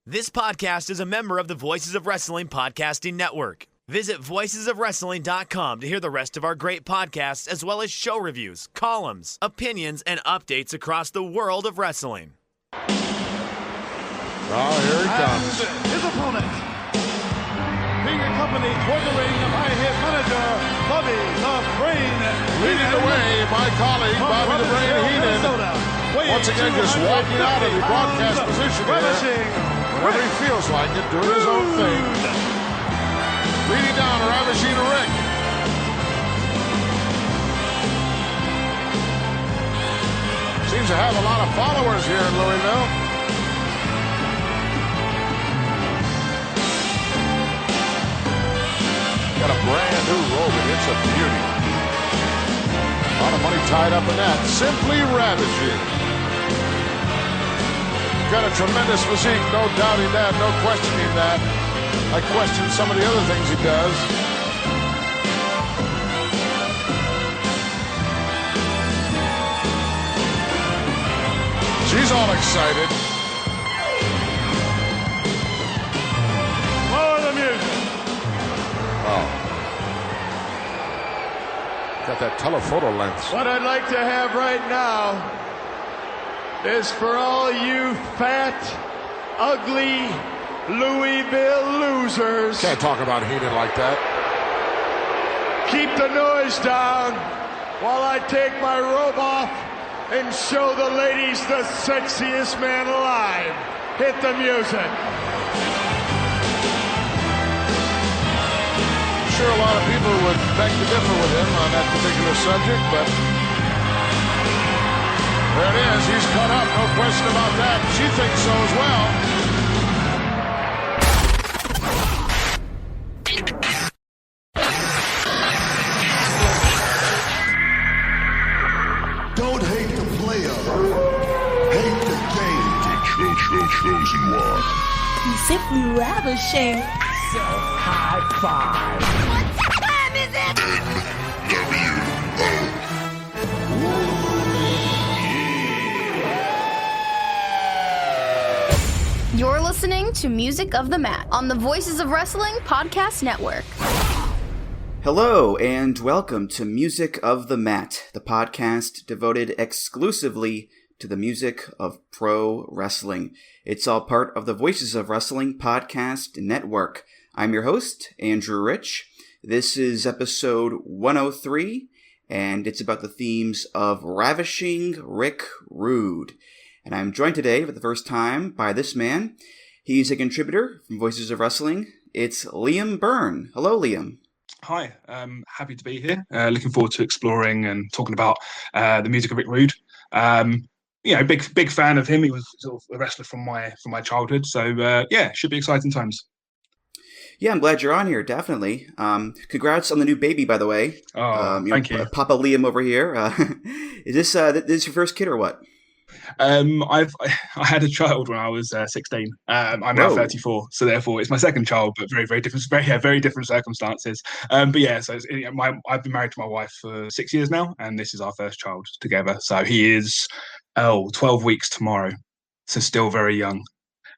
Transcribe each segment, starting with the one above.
This podcast is a member of the Voices of Wrestling Podcasting Network. Visit voicesofwrestling.com to hear the rest of our great podcasts, as well as show reviews, columns, opinions, and updates across the world of wrestling. Oh, here he comes. And his opponent, being accompanied toward the ring by his manager, Bobby the Brain. Leading the way, my colleague, Bobby the Brain Heenan. Once again, just walking out of the broadcast position Ravishing. whenever he feels like it, doing his own thing. Leading down, Ravishing Rick. Seems to have a lot of followers here in Louisville. Got a brand new robe, and it's a beauty. A lot of money tied up in that. Simply Ravishing. Got a tremendous physique, no doubting that, no questioning that. I question some of the other things he does. She's all excited. Lower the music. Oh. Got that telephoto lens. What I'd like to have right now is for all you fat, ugly Louisville losers. Can't talk about Heenan like that. Keep the noise down while I take my robe off and show the ladies the sexiest man alive. Hit the music. I'm sure a lot of people would beg to differ with him on that particular subject, but there it is. He's cut up, no question about that. She thinks so as well. Don't hate the player, hate the game. Shows you are. Simply ravishing. NWO. You're listening to Music of the Mat on the Voices of Wrestling Podcast Network. Hello, and welcome to Music of the Mat, the podcast devoted exclusively to the music of pro wrestling. It's all part of the Voices of Wrestling Podcast Network. I'm your host, Andrew Rich. This is episode 103, and it's about the themes of Ravishing Rick Rude. And I'm joined today for the first time by this man. He's a contributor from Voices of Wrestling. It's Liam Byrne. Hello, Liam. Hi, happy to be here. Looking forward to exploring and talking about the music of Rick Rude. Big fan of him. He was sort of a wrestler from my childhood. So should be exciting times. Yeah, I'm glad you're on here. Definitely. Congrats on the new baby, by the way. Oh, thank you. Papa Liam over here. Is this your first kid or what? I had a child when I was 16. I'm now 34, so therefore it's my second child, but very different, very different circumstances. I've been married to my wife for 6 years now, and this is our first child together. So he is 12 weeks tomorrow, so still very young.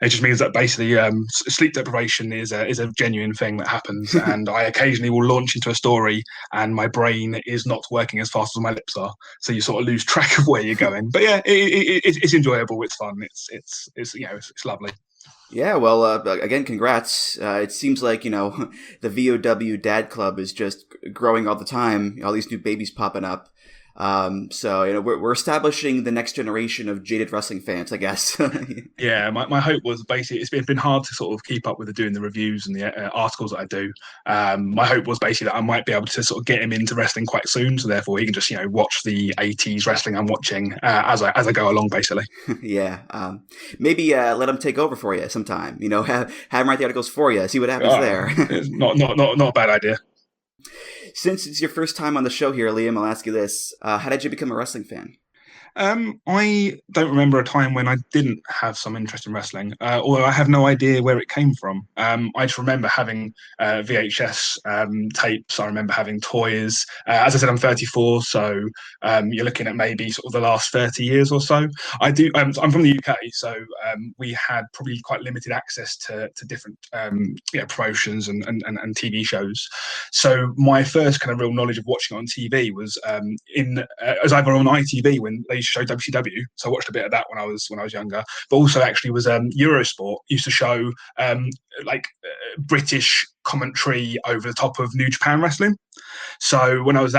It just means that basically sleep deprivation is a genuine thing that happens, and I occasionally will launch into a story and my brain is not working as fast as my lips are, so you sort of lose track of where you're going. But yeah, it's enjoyable, it's fun, it's lovely. Yeah, well, again, congrats. It seems like, the VOW Dad Club is just growing all the time. All these new babies popping up. We're establishing the next generation of jaded wrestling fans, I guess. Yeah, my hope was basically it's been hard to sort of keep up with doing the reviews and the articles that I do. My hope was basically that I might be able to sort of get him into wrestling quite soon, so therefore he can just watch the 80s wrestling I'm watching as I go along, basically. Yeah, maybe let him take over for you sometime. Have him write the articles for you. See what happens there. It's not a bad idea. Since it's your first time on the show here, Liam, I'll ask you this. How did you become a wrestling fan? I don't remember a time when I didn't have some interest in wrestling, although I have no idea where it came from. I just remember having VHS tapes. I remember having toys. As I said, I'm 34, so you're looking at maybe sort of the last 30 years or so. I do. I'm from the UK, so we had probably quite limited access to different promotions and TV shows. So my first kind of real knowledge of watching on TV was as either on ITV when they used to show WCW. So I watched a bit of that when I was younger. But also actually was Eurosport used to show British commentary over the top of New Japan Wrestling. So when I was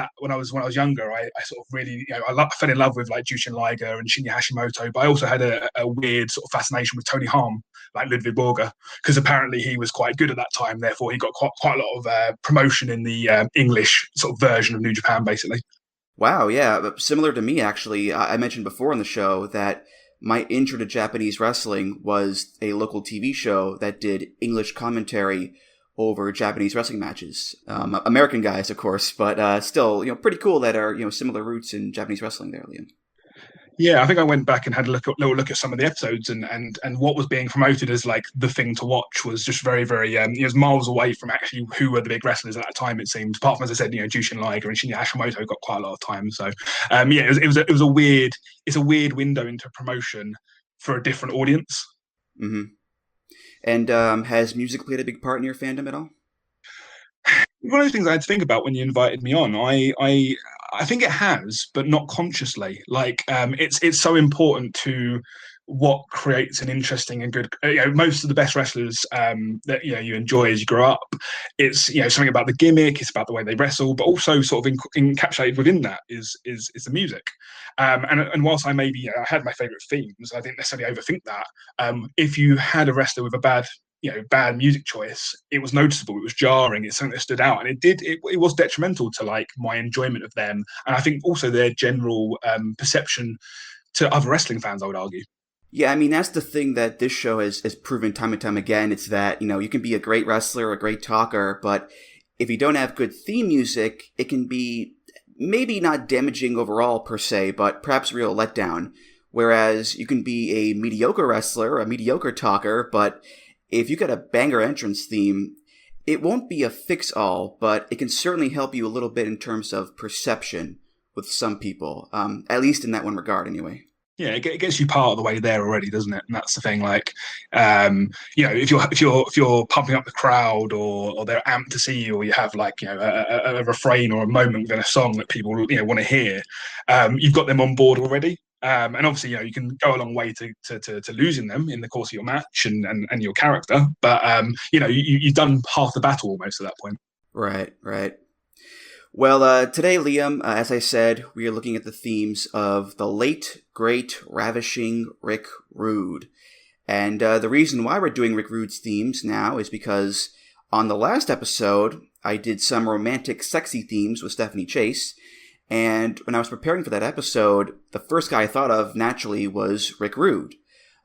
younger, I sort of really, I fell in love with like Jushin Liger and Shinya Hashimoto, but I also had a weird sort of fascination with Tony Khan, like Ludwig Borger, because apparently he was quite good at that time. Therefore, he got quite a lot of promotion in the English sort of version of New Japan, basically. Wow, yeah, similar to me, actually. I mentioned before on the show that my intro to Japanese wrestling was a local TV show that did English commentary over Japanese wrestling matches. American guys, of course, but still, pretty cool that are, similar roots in Japanese wrestling there, Liam. Yeah, I think I went back and had a little look at some of the episodes, and what was being promoted as like the thing to watch was just very, very it was miles away from actually who were the big wrestlers at that time. It seemed, apart from, as I said, Jushin Liger and Shinya Hashimoto got quite a lot of time. So it was a weird window into promotion for a different audience. Mm-hmm. And has music played a big part in your fandom at all? One of the things I had to think about when you invited me on, I think it has, but not consciously. Like, it's so important to what creates an interesting and good. Most of the best wrestlers that you enjoy as you grow up, it's something about the gimmick. It's about the way they wrestle, but also sort of encapsulated within that is the music. And whilst I maybe I had my favorite themes, I didn't necessarily overthink that. If you had a wrestler with a bad music choice, it was noticeable, it was jarring, it's something that stood out, and it was detrimental to like my enjoyment of them, and I think also their general perception to other wrestling fans, I would argue. Yeah, I mean, that's the thing that this show has proven time and time again. It's that, you can be a great wrestler, a great talker, but if you don't have good theme music, it can be maybe not damaging overall per se, but perhaps a real letdown. Whereas you can be a mediocre wrestler, a mediocre talker, but if you got a banger entrance theme, it won't be a fix-all, but it can certainly help you a little bit in terms of perception with some people, at least in that one regard anyway. Yeah, it gets you part of the way there already, doesn't it? And that's the thing. Like, if you're pumping up the crowd, or they're amped to see you, or you have like a refrain or a moment within a song that people want to hear, you've got them on board already. And obviously, you can go a long way to losing them in the course of your match and your character. But you've done half the battle almost at that point. Right. Well, today, Liam, as I said, we are looking at the themes of the late, great, ravishing Rick Rude. And the reason why we're doing Rick Rude's themes now is because on the last episode, I did some romantic, sexy themes with Stephanie Chase. And when I was preparing for that episode, the first guy I thought of naturally was Rick Rude.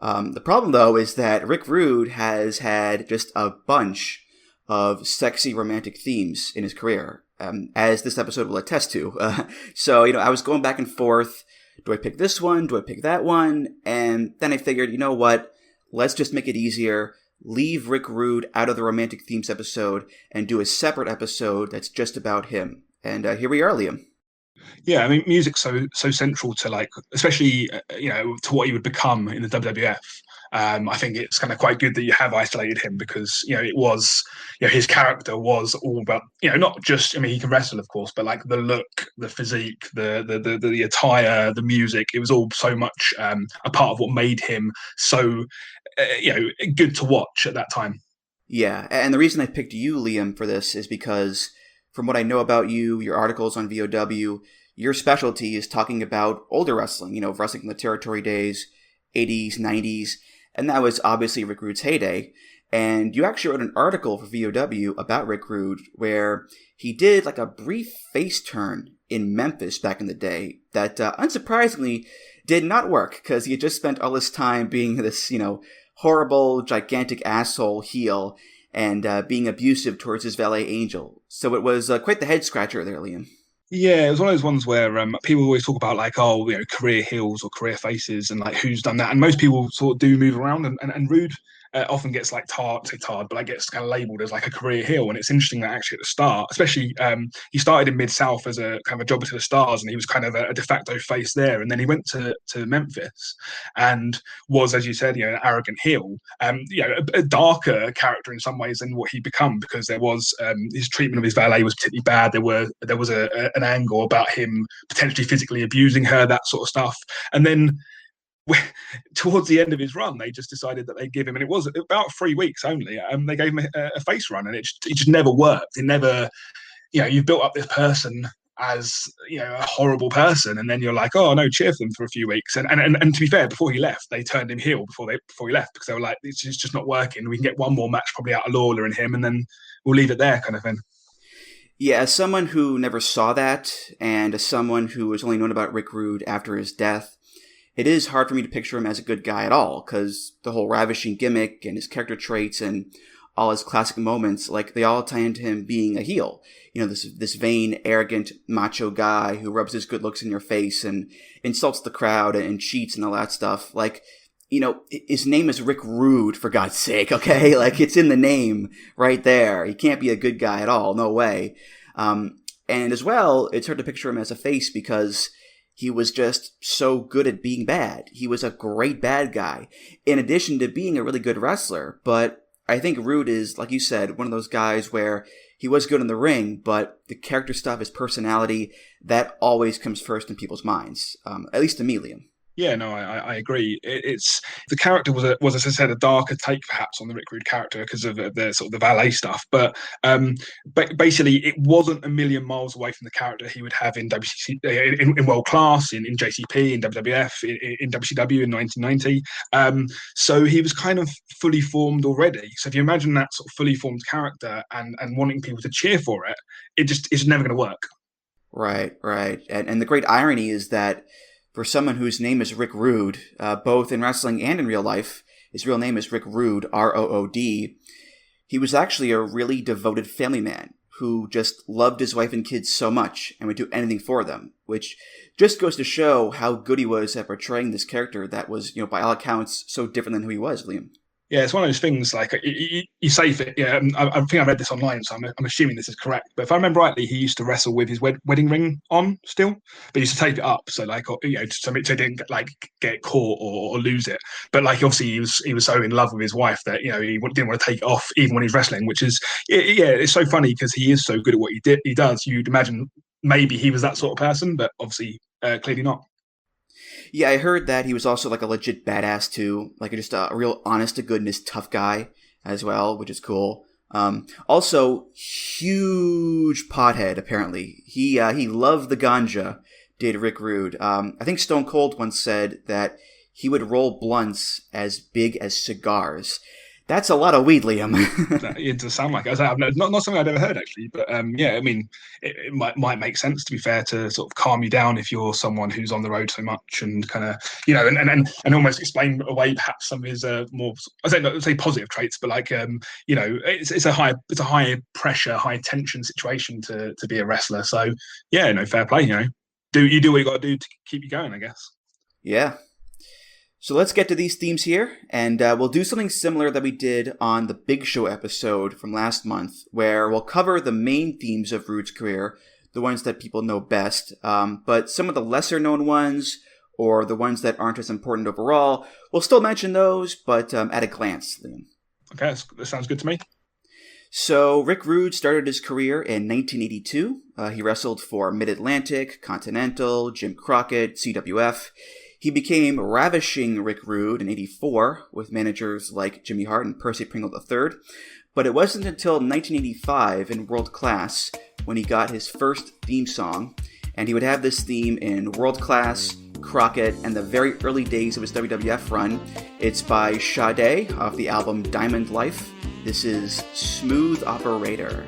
The problem, though, is that Rick Rude has had just a bunch of sexy romantic themes in his career, as this episode will attest to. So, I was going back and forth. Do I pick this one? Do I pick that one? And then I figured, you know what? Let's just make it easier. Leave Rick Rude out of the romantic themes episode and do a separate episode that's just about him. And here we are, Liam. Yeah, I mean, music's so central to like, especially to what he would become in the WWF. I think it's kind of quite good that you have isolated him because it was his character was all about not just, I mean, he can wrestle of course, but like the look, the physique, the attire, the music, it was all so much a part of what made him so good to watch at that time. Yeah, and the reason I picked you, Liam, for this is because from what I know about you, your articles on VOW, your specialty is talking about older wrestling, wrestling from the territory days, 80s, 90s, and that was obviously Rick Rude's heyday. And you actually wrote an article for VOW about Rick Rude where he did like a brief face turn in Memphis back in the day that unsurprisingly did not work because he had just spent all his time being this, horrible, gigantic asshole heel and being abusive towards his valet Angel. So it was quite the head scratcher there, Liam. Yeah, it was one of those ones where people always talk about like, oh, career heels or career faces and like who's done that. And most people sort of do move around, and Rude often gets like tarred, but like gets kind of labelled as like a career heel. And it's interesting that actually at the start, especially he started in Mid-South as a kind of a jobber to the stars, and he was kind of a de facto face there. And then he went to Memphis and was, as you said, an arrogant heel, a darker character in some ways than what he'd become, because there was his treatment of his valet was particularly bad. There was an angle about him potentially physically abusing her, that sort of stuff. And then towards the end of his run, they just decided that they'd give him, and it was about 3 weeks only, they gave him a face run, and it just never worked. It never, you've built up this person as a horrible person, and then you're like, oh no, cheer for them for a few weeks. And to be fair, before he left, they turned him heel before he left, because they were like, it's just not working. We can get one more match probably out of Lawler and him, and then we'll leave it there, kind of thing. Yeah, as someone who never saw that, and as someone who has only known about Rick Rude after his death, it is hard for me to picture him as a good guy at all, because the whole Ravishing gimmick and his character traits and all his classic moments, like, they all tie into him being a heel. This vain, arrogant, macho guy who rubs his good looks in your face and insults the crowd and cheats and all that stuff. Like, his name is Rick Rude, for God's sake, okay? Like, it's in the name right there. He can't be a good guy at all, no way. And as well, it's hard to picture him as a face because he was just so good at being bad. He was a great bad guy, in addition to being a really good wrestler. But I think Rude is, like you said, one of those guys where he was good in the ring, but the character stuff, his personality, that always comes first in people's minds, at least to me, Liam. Yeah, no, I agree. It's the character was, as I said, a darker take perhaps on the Rick Rude character because of the sort of the valet stuff. But basically, it wasn't a million miles away from the character he would have in WCC, in World Class, in JCP, in WWF, in WCW in 1990. So he was kind of fully formed already. So if you imagine that sort of fully formed character and wanting people to cheer for it, it's never going to work. Right. And the great irony is that for someone whose name is Rick Rude, both in wrestling and in real life, his real name is Rick Rude, R-O-O-D, he was actually a really devoted family man who just loved his wife and kids so much and would do anything for them, which just goes to show how good he was at portraying this character that was, by all accounts, so different than who he was, Liam. Yeah, it's one of those things, like, you say it. Yeah, I think I read this online, so I'm assuming this is correct. But if I remember rightly, he used to wrestle with his wedding ring on still, but he used to tape it up, so like, so he didn't get caught or lose it. But like, obviously, he was so in love with his wife that he didn't want to take it off even when he's wrestling, which is it's so funny because he is so good at what he does. You'd imagine maybe he was that sort of person, but obviously, clearly not. Yeah, I heard that he was also like a legit badass too, like just a real honest to goodness tough guy as well, which is cool. Also, huge pothead apparently. He loved the ganja, did Rick Rude. I think Stone Cold once said that he would roll blunts as big as cigars. That's a lot of weed, Liam. It does sound like it. Not something I'd ever heard, actually. But yeah, I mean, it might make sense, to be fair, to sort of calm you down if you're someone who's on the road so much, and kind of, and almost explain away perhaps some of his more, not say positive traits, but like, it's a high pressure, high tension situation to be a wrestler. So yeah, no, fair play. Do what you got to do to keep you going, I guess. Yeah. So let's get to these themes here, and we'll do something similar that we did on the Big Show episode from last month, where we'll cover the main themes of Rude's career, the ones that people know best, but some of the lesser-known ones, or the ones that aren't as important overall, we'll still mention those, but at a glance, Liam. Okay, that sounds good to me. So Rick Rude started his career in 1982. He wrestled for Mid-Atlantic, Continental, Jim Crockett, CWF. He became Ravishing Rick Rude in 1984 with managers like Jimmy Hart and Percy Pringle III, but it wasn't until 1985 in World Class when he got his first theme song, and he would have this theme in World Class, Crockett, and the very early days of his WWF run. It's by Sade off the album Diamond Life. This is Smooth Operator.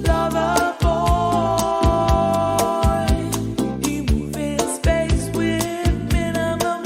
Lover boy, he moves in space with minimum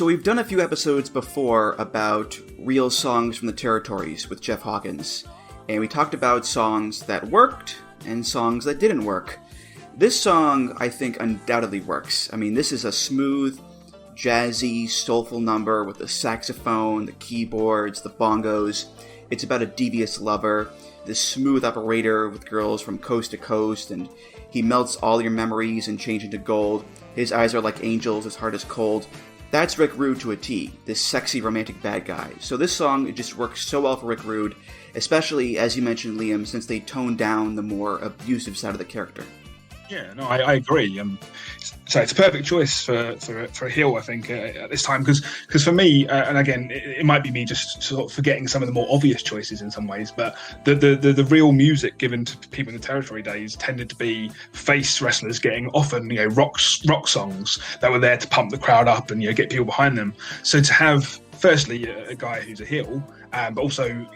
we've done a few episodes before about real songs from the territories with Jeff Hawkins, and we talked about songs that worked and songs that didn't work. This song, I think, undoubtedly works. I mean, this is a smooth, jazzy, soulful number with the saxophone, the keyboards, the bongos. It's about a devious lover, this smooth operator with girls from coast to coast, and he melts all your memories and change into gold. His eyes are like angels, his heart is cold. That's Rick Rude to a T, this sexy romantic bad guy. So this song, it just works so well for Rick Rude, especially, as you mentioned, Liam, since they toned down the more abusive side of the character. Yeah, no, I agree. So it's a perfect choice for a heel, I think, at this time. Because for me, and again, it might be me just sort of forgetting some of the more obvious choices in some ways, but the real music given to people in the territory days tended to be face wrestlers getting often, rock songs that were there to pump the crowd up and get people behind them. So to have, firstly, a guy who's a heel, but also,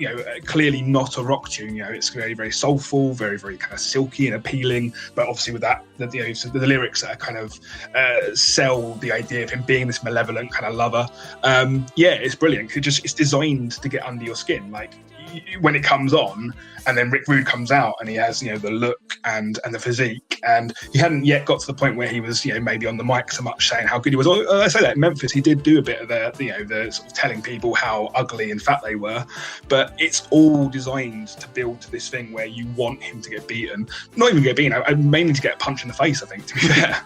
clearly not a rock tune. It's very, very soulful, very, very kind of silky and appealing. But obviously, with that, so the lyrics that are kind of sell the idea of him being this malevolent kind of lover. It's brilliant. It's designed to get under your skin. Like when it comes on, and then Rick Rude comes out, and he has the look and the physique, and he hadn't yet got to the point where he was maybe on the mic so much saying how good he was. I say that in Memphis, he did do a bit of the sort of telling people how ugly and fat they were, but it's all designed to build to this thing where you want him to get beaten, not even get beaten, mainly to get a punch in the face, I think, to be fair.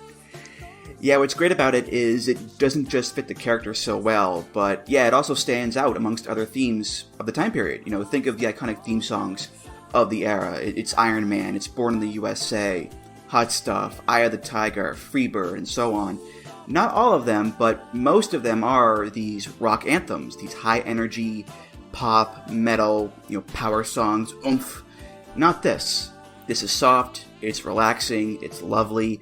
Yeah, what's great about it is it doesn't just fit the character so well, but yeah, it also stands out amongst other themes of the time period. Think of the iconic theme songs of the era. It's Iron Man, it's Born in the USA, Hot Stuff, Eye of the Tiger, Freebird, and so on. Not all of them, but most of them are these rock anthems, these high energy, pop, metal, power songs, oomph. Not this. This is soft, it's relaxing, it's lovely.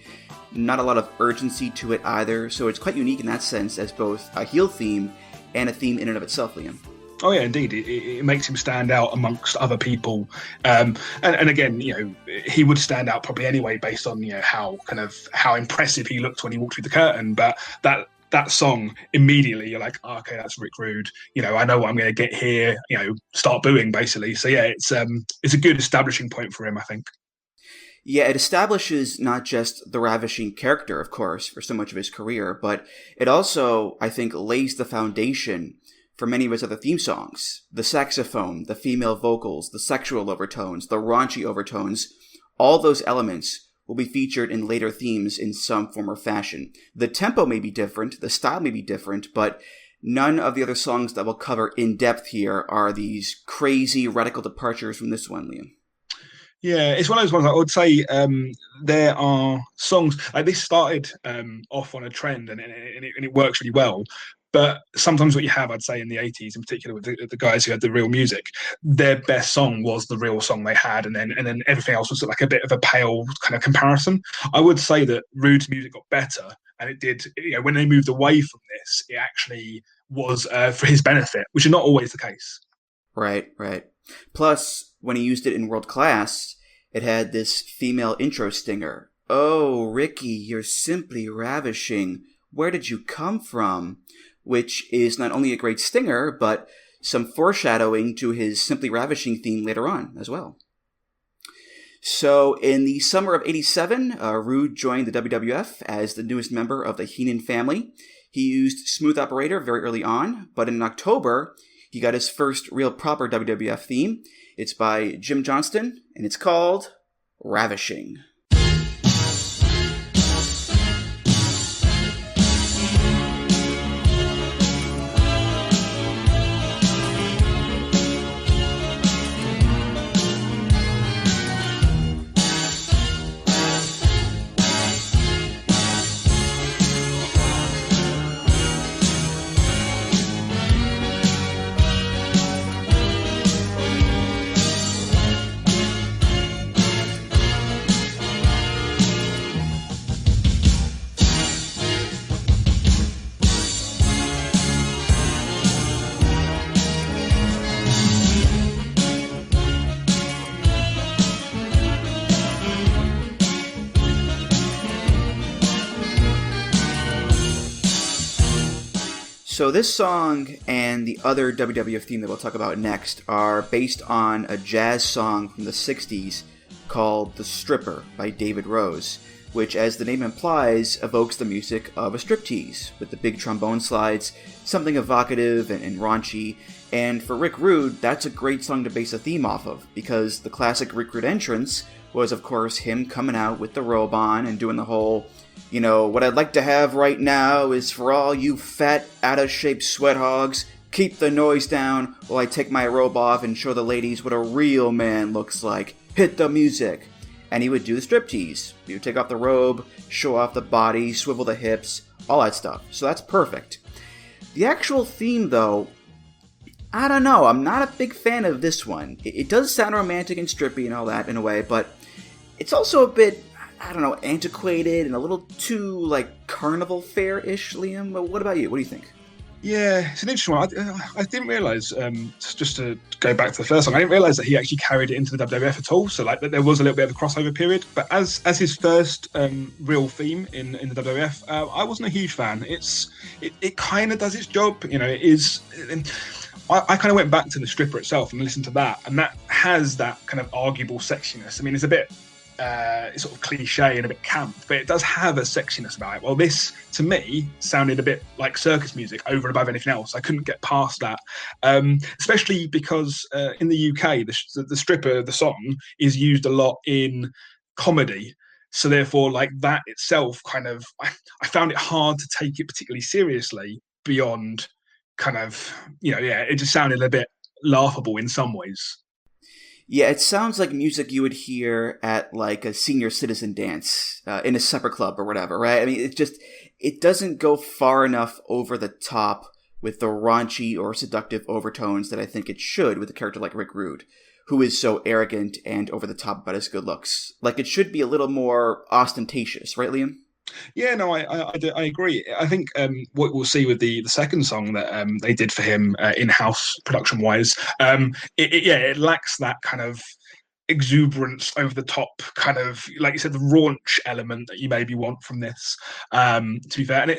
Not a lot of urgency to it either, so it's quite unique in that sense as both a heel theme and a theme in and of itself, Liam. Oh yeah, indeed. It makes him stand out amongst other people, and again, he would stand out probably anyway based on how impressive he looked when he walked through the curtain. But that song, immediately you're like, oh, okay, that's Rick Rude. I know what I'm going to get here. Start booing basically. So yeah, it's a good establishing point for him, I think. Yeah, it establishes not just the Ravishing character, of course, for so much of his career, but it also, I think, lays the foundation for many of his other theme songs. The saxophone, the female vocals, the sexual overtones, the raunchy overtones, all those elements will be featured in later themes in some form or fashion. The tempo may be different, the style may be different, but none of the other songs that we'll cover in depth here are these crazy radical departures from this one, Liam. Yeah, it's one of those ones I would say there are songs, like this started off on a trend and it works really well. But sometimes what you have, I'd say, in the 80s, in particular with the guys who had the real music, their best song was the real song they had, and then everything else was like a bit of a pale kind of comparison. I would say that Rude's music got better, and it did, when they moved away from this, it actually was for his benefit, which is not always the case. Right. Plus, when he used it in World Class, it had this female intro stinger. Oh, Ricky, you're simply ravishing. Where did you come from? Which is not only a great stinger, but some foreshadowing to his Simply Ravishing theme later on as well. So, in the summer of '87, Rude joined the WWF as the newest member of the Heenan family. He used Smooth Operator very early on, but in October, he got his first real proper WWF theme. It's by Jim Johnston, and it's called Ravishing. So this song and the other WWF theme that we'll talk about next are based on a jazz song from the 60s called The Stripper by David Rose, which, as the name implies, evokes the music of a striptease, with the big trombone slides, something evocative and raunchy. And for Rick Rude, that's a great song to base a theme off of, because the classic Rick Rude entrance was, of course, him coming out with the robe on and doing the whole, you know, what I'd like to have right now is for all you fat, out-of-shape sweathogs, keep the noise down while I take my robe off and show the ladies what a real man looks like. Hit the music. And he would do the striptease. He would take off the robe, show off the body, swivel the hips, all that stuff. So that's perfect. The actual theme, though, I don't know. I'm not a big fan of this one. It does sound romantic and strippy and all that in a way, but it's also a bit, I don't know, antiquated and a little too, like, carnival fair-ish, Liam. But what about you? What do you think? Yeah, it's an interesting one. I didn't realise, just to go back to the first song, I didn't realise that he actually carried it into the WWF at all. So like that there was a little bit of a crossover period. But as his first real theme in the WWF, I wasn't a huge fan. It kind of does its job. You know, it is. I kind of went back to the stripper itself and listened to that, and that has that kind of arguable sexiness. I mean, it's a bit sort of cliche and a bit camp, but it does have a sexiness about it. Well, this to me sounded a bit like circus music over and above anything else. I couldn't get past that, especially because in the UK the stripper, the song, is used a lot in comedy. So therefore, like that itself, kind of, I found it hard to take it particularly seriously beyond kind of, you know, yeah, it just sounded a bit laughable in some ways. Yeah, it sounds like music you would hear at, like, a senior citizen dance in a supper club or whatever, right? I mean, it doesn't go far enough over the top with the raunchy or seductive overtones that I think it should with a character like Rick Rude, who is so arrogant and over the top about his good looks. Like, it should be a little more ostentatious, right, Liam? Yeah, no, I agree. I think what we'll see with the second song that they did for him in-house production-wise, it lacks that kind of exuberance, over the top kind of, like you said, the raunch element that you maybe want from this, to be fair. And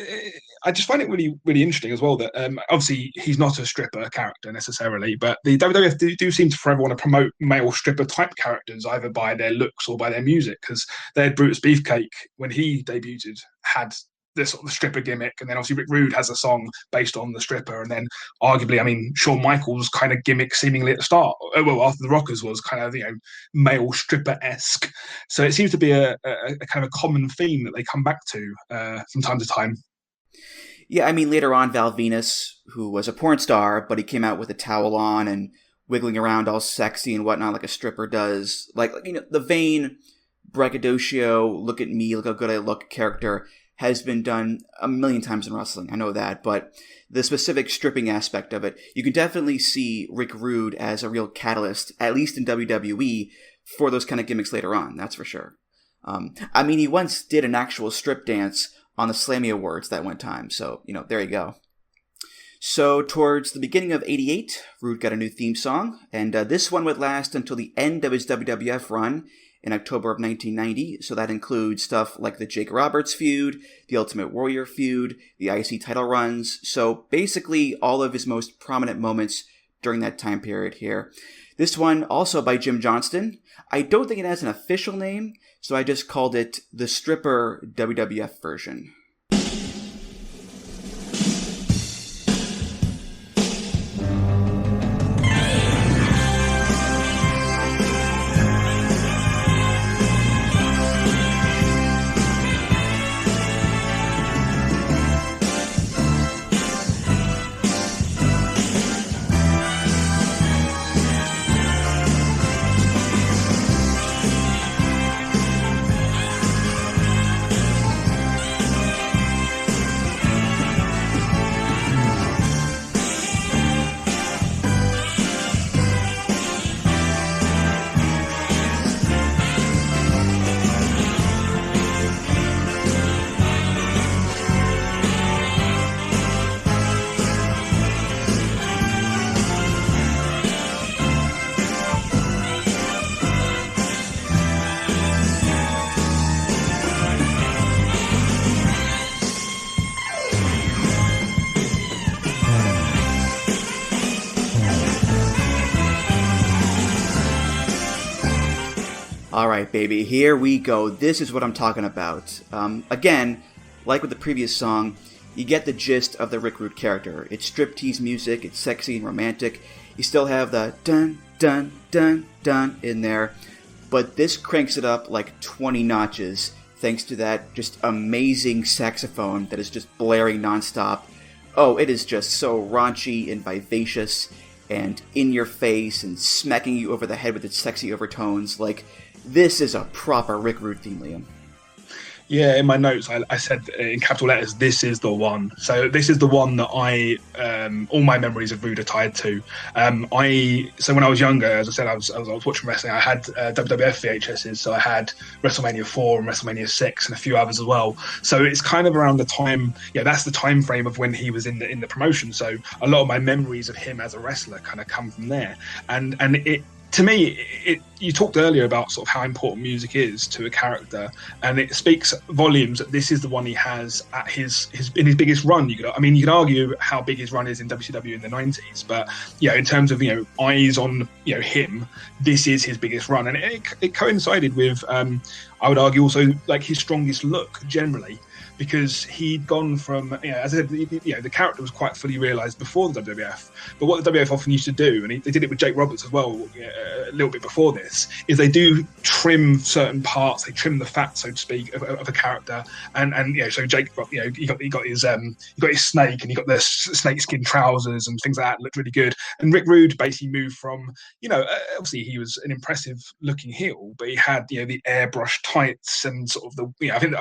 I just find it really, really interesting as well that obviously he's not a stripper character necessarily, but the WWF do seem to forever want to promote male stripper type characters either by their looks or by their music, because they had Brutus Beefcake when he debuted had this sort of stripper gimmick, and then obviously Rick Rude has a song based on the stripper, and then arguably, I mean, Shawn Michaels' kind of gimmick seemingly at the start, well, after the Rockers, was kind of, you know, male stripper-esque. So it seems to be a kind of a common theme that they come back to from time to time. Yeah, I mean, later on, Val Venus, who was a porn star, but he came out with a towel on and wiggling around all sexy and whatnot like a stripper does. Like, you know, the vain braggadocio, look at me, look how good I look character has been done a million times in wrestling. I know that, but the specific stripping aspect of it, you can definitely see Rick Rude as a real catalyst, at least in WWE, for those kind of gimmicks later on, that's for sure. I mean, he once did an actual strip dance on the Slammy Awards that one time, so, you know, there you go. So, towards the beginning of '88, Rude got a new theme song, and this one would last until the end of his WWF run in October of 1990, so that includes stuff like the Jake Roberts feud, the Ultimate Warrior feud, the IC title runs, so basically all of his most prominent moments during that time period here. This one also by Jim Johnston. I don't think it has an official name, so I just called it the Stripper WWF version. All right, baby, here we go. This is what I'm talking about. Again, like with the previous song, you get the gist of the Rick Rude character. It's striptease music, it's sexy and romantic. You still have the dun, dun, dun, dun in there. But this cranks it up like 20 notches thanks to that just amazing saxophone that is just blaring nonstop. Oh, it is just so raunchy and vivacious and in your face and smacking you over the head with its sexy overtones. Like, this is a proper Rick Rude theme, Liam. Yeah, in my notes, I said in capital letters, this is the one. So this is the one that all my memories of Rude are tied to. So when I was younger, as I said, I was watching wrestling. I had WWF VHSs, so I had WrestleMania 4 and WrestleMania 6 and a few others as well. So it's kind of around the time, that's the time frame of when he was in the promotion. So a lot of my memories of him as a wrestler kind of come from there. And it, to me, you talked earlier about sort of how important music is to a character, and it speaks volumes that this is the one he has at his biggest run. You could argue how big his run is in WCW in the 90s, but in terms of eyes on him, this is his biggest run, and it coincided with I would argue also like his strongest look generally. Because he'd gone from, as I said, the character was quite fully realised before the WWF. But what the WWF often used to do, and they did it with Jake Roberts as well, a little bit before this, is they do trim certain parts. They trim the fat, so to speak, of a character. And so Jake, he got his snake, and he got the snakeskin trousers and things like that. Looked really good. And Rick Rude basically moved from, obviously he was an impressive looking heel, but he had the airbrush tights and sort of the, I think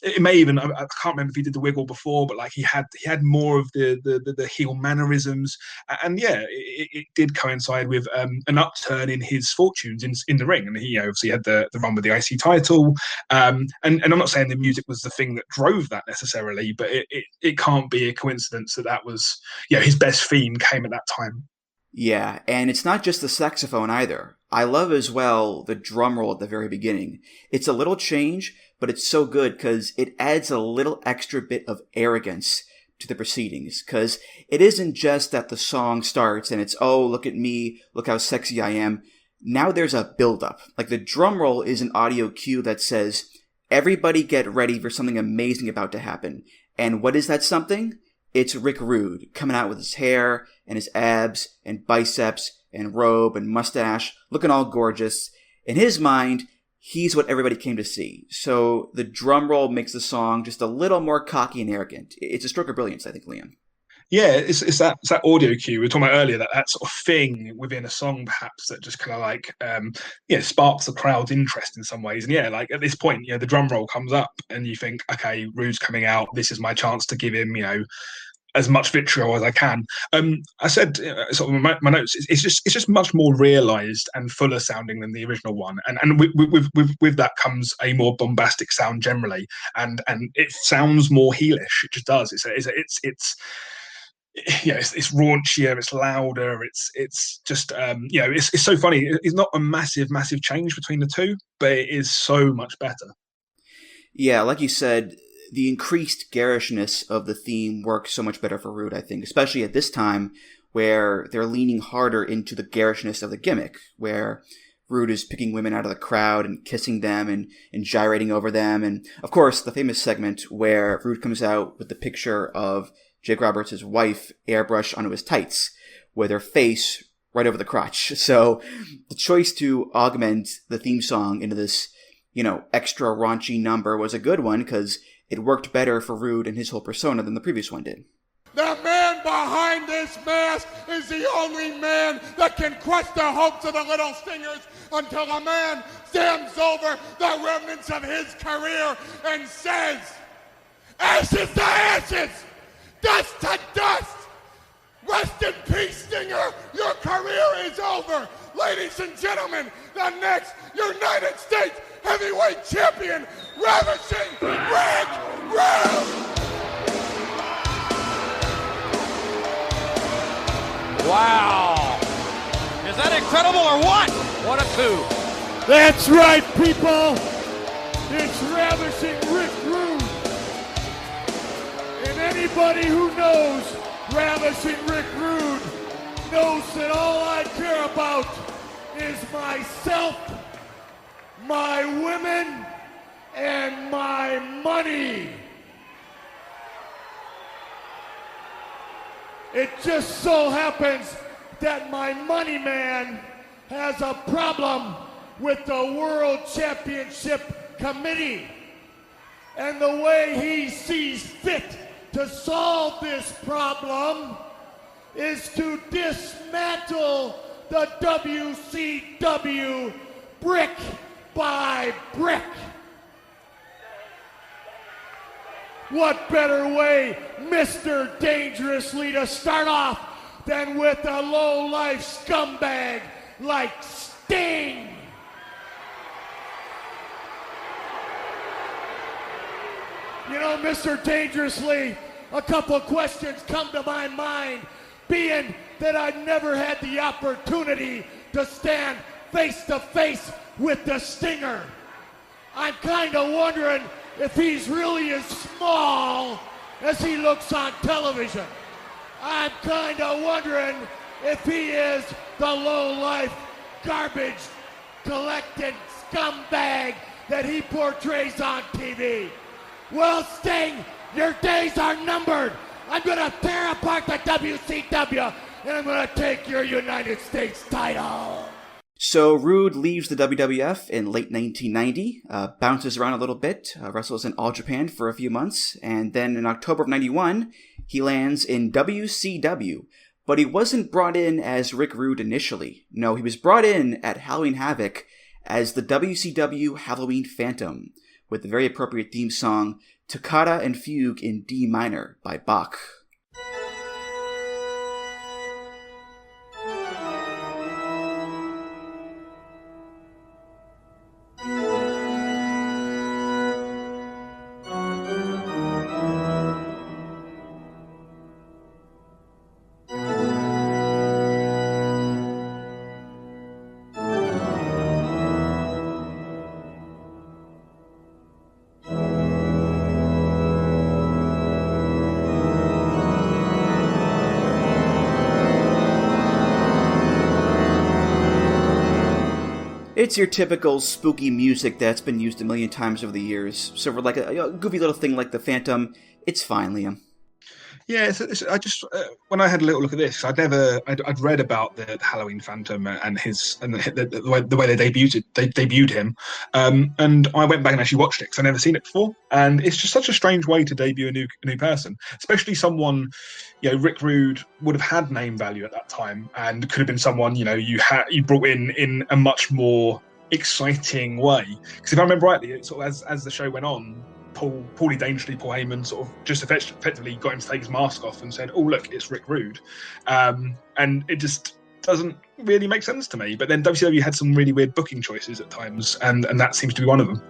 it may even. I can't remember if he did the wiggle before, but like he had more of the heel mannerisms, and it did coincide with an upturn in his fortunes in the ring, and he obviously had the run with the IC title, and I'm not saying the music was the thing that drove that necessarily, but it can't be a coincidence that was his best theme came at that time. Yeah, and it's not just the saxophone either. I love as well the drum roll at the very beginning. It's a little change, but it's so good because it adds a little extra bit of arrogance to the proceedings. Because it isn't just that the song starts and it's, oh, look at me, look how sexy I am. Now there's a build-up. Like the drum roll is an audio cue that says, everybody get ready for something amazing about to happen. And what is that something? It's Rick Rude coming out with his hair and his abs and biceps and robe and mustache, looking all gorgeous. In his mind, he's what everybody came to see. So the drum roll makes the song just a little more cocky and arrogant. It's a stroke of brilliance, I think, Liam. Yeah, it's that audio cue we were talking about earlier, that sort of thing within a song perhaps that just kind of like sparks the crowd's interest in some ways. And like at this point, the drum roll comes up and you think, okay, Rude's coming out. This is my chance to give him, as much vitriol as I can. I said sort of my notes. It's just much more realised and fuller sounding than the original one, and with that comes a more bombastic sound generally, and it sounds more heelish. It just does. It's raunchier, it's louder, it's just it's so funny. It's not a massive change between the two, but it is so much better. Yeah, like you said, the increased garishness of the theme works so much better for Rude, I think, especially at this time where they're leaning harder into the garishness of the gimmick, where Rude is picking women out of the crowd and kissing them and gyrating over them. And, of course, the famous segment where Rude comes out with the picture of Jake Roberts' wife airbrush onto his tights with her face right over the crotch. So the choice to augment the theme song into this, extra raunchy number was a good one because it worked better for Rude and his whole persona than the previous one did. The man behind this mask is the only man that can crush the hopes of the Little Stingers until a man stands over the remnants of his career and says, ashes to ashes, dust to dust. Rest in peace, Stinger. Your career is over. Ladies and gentlemen, the next United States Heavyweight Champion, Ravishing Rick Rude. Wow. Is that incredible or what? What a coup. That's right, people. It's Ravishing Rick Rude. And anybody who knows Ravishing Rick Rude knows that all I care about is myself, my women, and my money. It just so happens that my money man has a problem with the World Championship Committee. And the way he sees fit to solve this problem is to dismantle the WCW brick by brick. What better way, Mr. Dangerously, to start off than with a low-life scumbag like Sting? You know, Mr. Dangerously, a couple of questions come to my mind, being that I never had the opportunity to stand face-to-face with the Stinger. I'm kind of wondering if he's really as small as he looks on television. I'm kind of wondering if he is the low-life garbage collecting scumbag that he portrays on TV. Well, Sting, your days are numbered. I'm going to tear apart the WCW, and I'm going to take your United States title. So Rude leaves the WWF in late 1990, bounces around a little bit, wrestles in All Japan for a few months, and then in October of 91, he lands in WCW. But he wasn't brought in as Rick Rude initially. No, he was brought in at Halloween Havoc as the WCW Halloween Phantom, with the very appropriate theme song, Toccata and Fugue in D minor by Bach. It's your typical spooky music that's been used a million times over the years. So for like a goofy little thing like the Phantom, it's fine, Liam. Yeah, I just when I had a little look at this, I'd read about the Halloween Phantom and the way they debuted him, and I went back and actually watched it because I'd never seen it before, and it's just such a strange way to debut a new person, especially someone, Rick Rude would have had name value at that time, and could have been someone you brought in a much more exciting way. Because if I remember rightly, it sort of as the show went on, Paulie Dangerously, Paul Heyman sort of just effectively got him to take his mask off and said, "Oh look, it's Rick Rude," and it just doesn't really make sense to me. But then WCW had some really weird booking choices at times, and that seems to be one of them.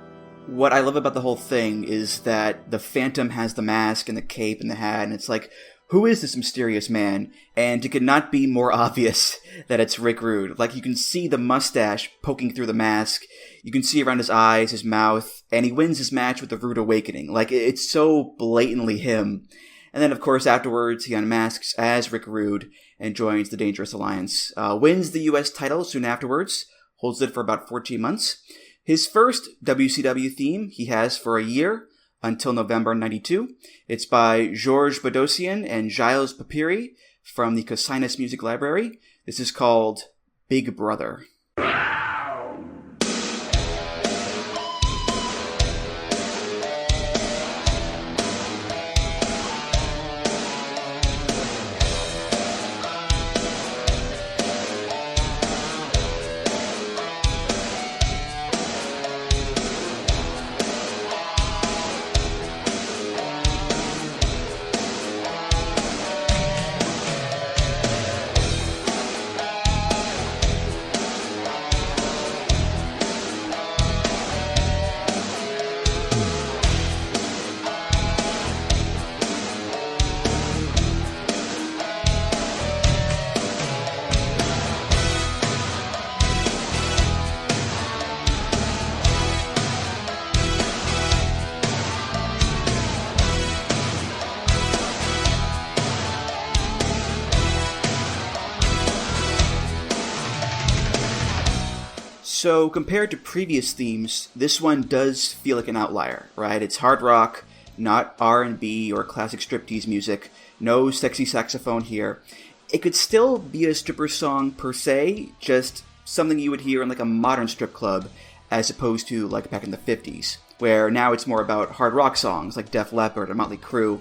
What I love about the whole thing is that the Phantom has the mask and the cape and the hat, and it's like, who is this mysterious man? And it could not be more obvious that it's Rick Rude. Like, you can see the mustache poking through the mask. You can see around his eyes, his mouth, and he wins his match with the Rude Awakening. Like, it's so blatantly him. And then, of course, afterwards, he unmasks as Rick Rude and joins the Dangerous Alliance. Wins the U.S. title soon afterwards, holds it for about 14 months. His first WCW theme he has for a year, until November 92. It's by Georges Badosian and Giles Papiri from the Cosinus Music Library. This is called Big Brother. So compared to previous themes, this one does feel like an outlier, right? It's hard rock, not R&B or classic striptease music, no sexy saxophone here. It could still be a stripper song per se, just something you would hear in like a modern strip club, as opposed to like back in the 50s, where now it's more about hard rock songs like Def Leppard or Motley Crue.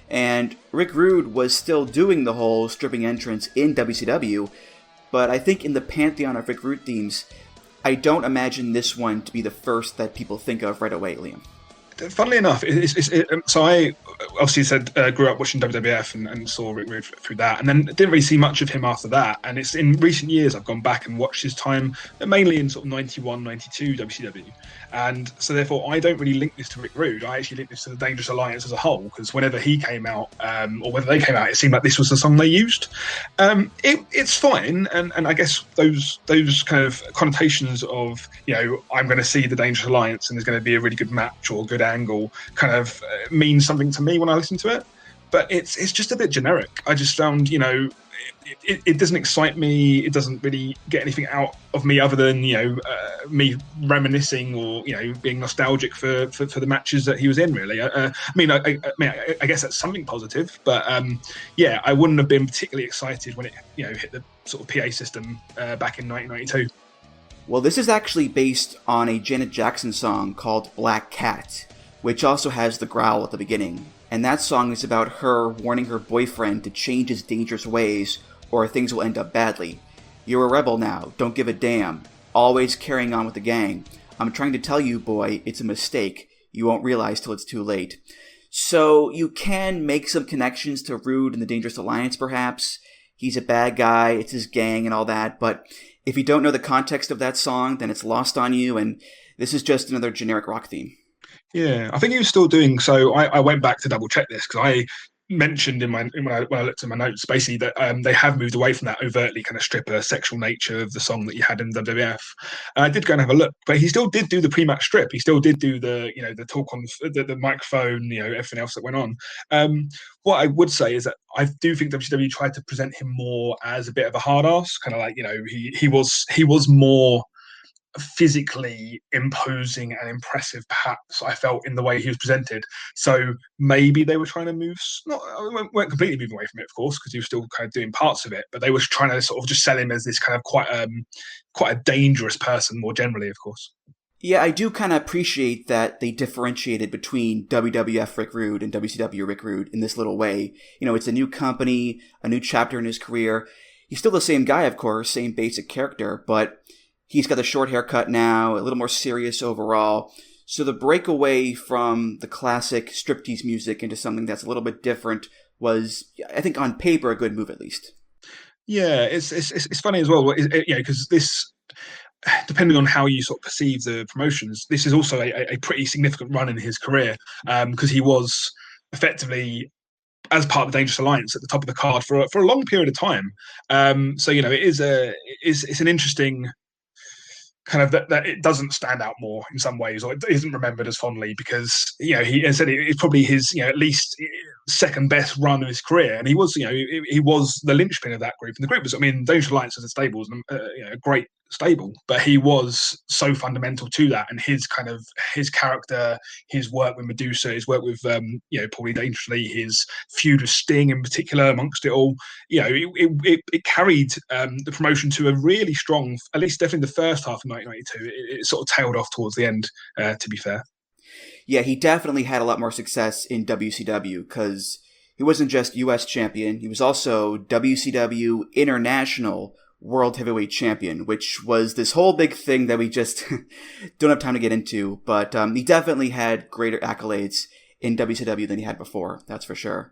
And Rick Rude was still doing the whole stripping entrance in WCW, but I think in the pantheon of Rick Rude themes, I don't imagine this one to be the first that people think of right away, Liam. Funnily enough, so I obviously said grew up watching WWF and saw Rick Rude through that, and then didn't really see much of him after that. And it's in recent years I've gone back and watched his time, mainly in sort of 91, 92 WCW. And so therefore I don't really link this to Rick Rude. I actually link this to the Dangerous Alliance as a whole, because whenever he came out, or whether they came out, it seemed like this was the song they used. It's fine, and I guess those kind of connotations of, I'm going to see the Dangerous Alliance and there's going to be a really good match or good angle kind of means something to me when I listen to it. But it's just a bit generic. I just found, it doesn't excite me. It doesn't really get anything out of me other than, me reminiscing or, being nostalgic for the matches that he was in, really. I guess that's something positive. But, I wouldn't have been particularly excited when it, hit the sort of PA system back in 1992. Well, this is actually based on a Janet Jackson song called Black Cat, which also has the growl at the beginning. And that song is about her warning her boyfriend to change his dangerous ways or things will end up badly. You're a rebel now, don't give a damn. Always carrying on with the gang. I'm trying to tell you, boy, it's a mistake. You won't realize till it's too late. So you can make some connections to Rude and the Dangerous Alliance, perhaps. He's a bad guy, it's his gang and all that, but if you don't know the context of that song, then it's lost on you, and this is just another generic rock theme. Yeah, I think he was still doing so. I went back to double check this because I mentioned when I looked at my notes basically that they have moved away from that overtly kind of stripper sexual nature of the song that you had in WWF. I did go and have a look, but he still did do the pre-match strip. He still did do the the talk on the microphone, everything else that went on. What I would say is that I do think WCW tried to present him more as a bit of a hard ass, kind of like he was more physically imposing and impressive, perhaps I felt, in the way he was presented. So maybe they were trying to weren't completely moving away from it, of course, because he was still kind of doing parts of it, but they were trying to sort of just sell him as this kind of quite a dangerous person more generally, of course. Yeah, I do kind of appreciate that they differentiated between WWF Rick Rude and WCW Rick Rude in this little way. It's a new company, a new chapter in his career. He's still the same guy, of course, same basic character, but he's got the short haircut now, a little more serious overall. So the breakaway from the classic striptease music into something that's a little bit different was, I think, on paper, a good move at least. Yeah, it's funny as well, because this, depending on how you sort of perceive the promotions, this is also a pretty significant run in his career, because he was effectively, as part of the Dangerous Alliance, at the top of the card for a long period of time. So it's an interesting kind of that it doesn't stand out more in some ways, or it isn't remembered as fondly, because he said it's probably his at least second best run of his career, and he was he was the linchpin of that group. And the group was, Dangerous Alliance as a stable was a great stable, but he was so fundamental to that, and his character, his work with Medusa, his work with Paulie Dangerously, his feud with Sting in particular, amongst it all, it carried the promotion to a really strong, at least definitely the first half of 1992. It sort of tailed off towards the end, to be fair. Yeah, he definitely had a lot more success in WCW, because he wasn't just US champion, he was also WCW International World Heavyweight Champion, which was this whole big thing that we just don't have time to get into, but he definitely had greater accolades in WCW than he had before, that's for sure.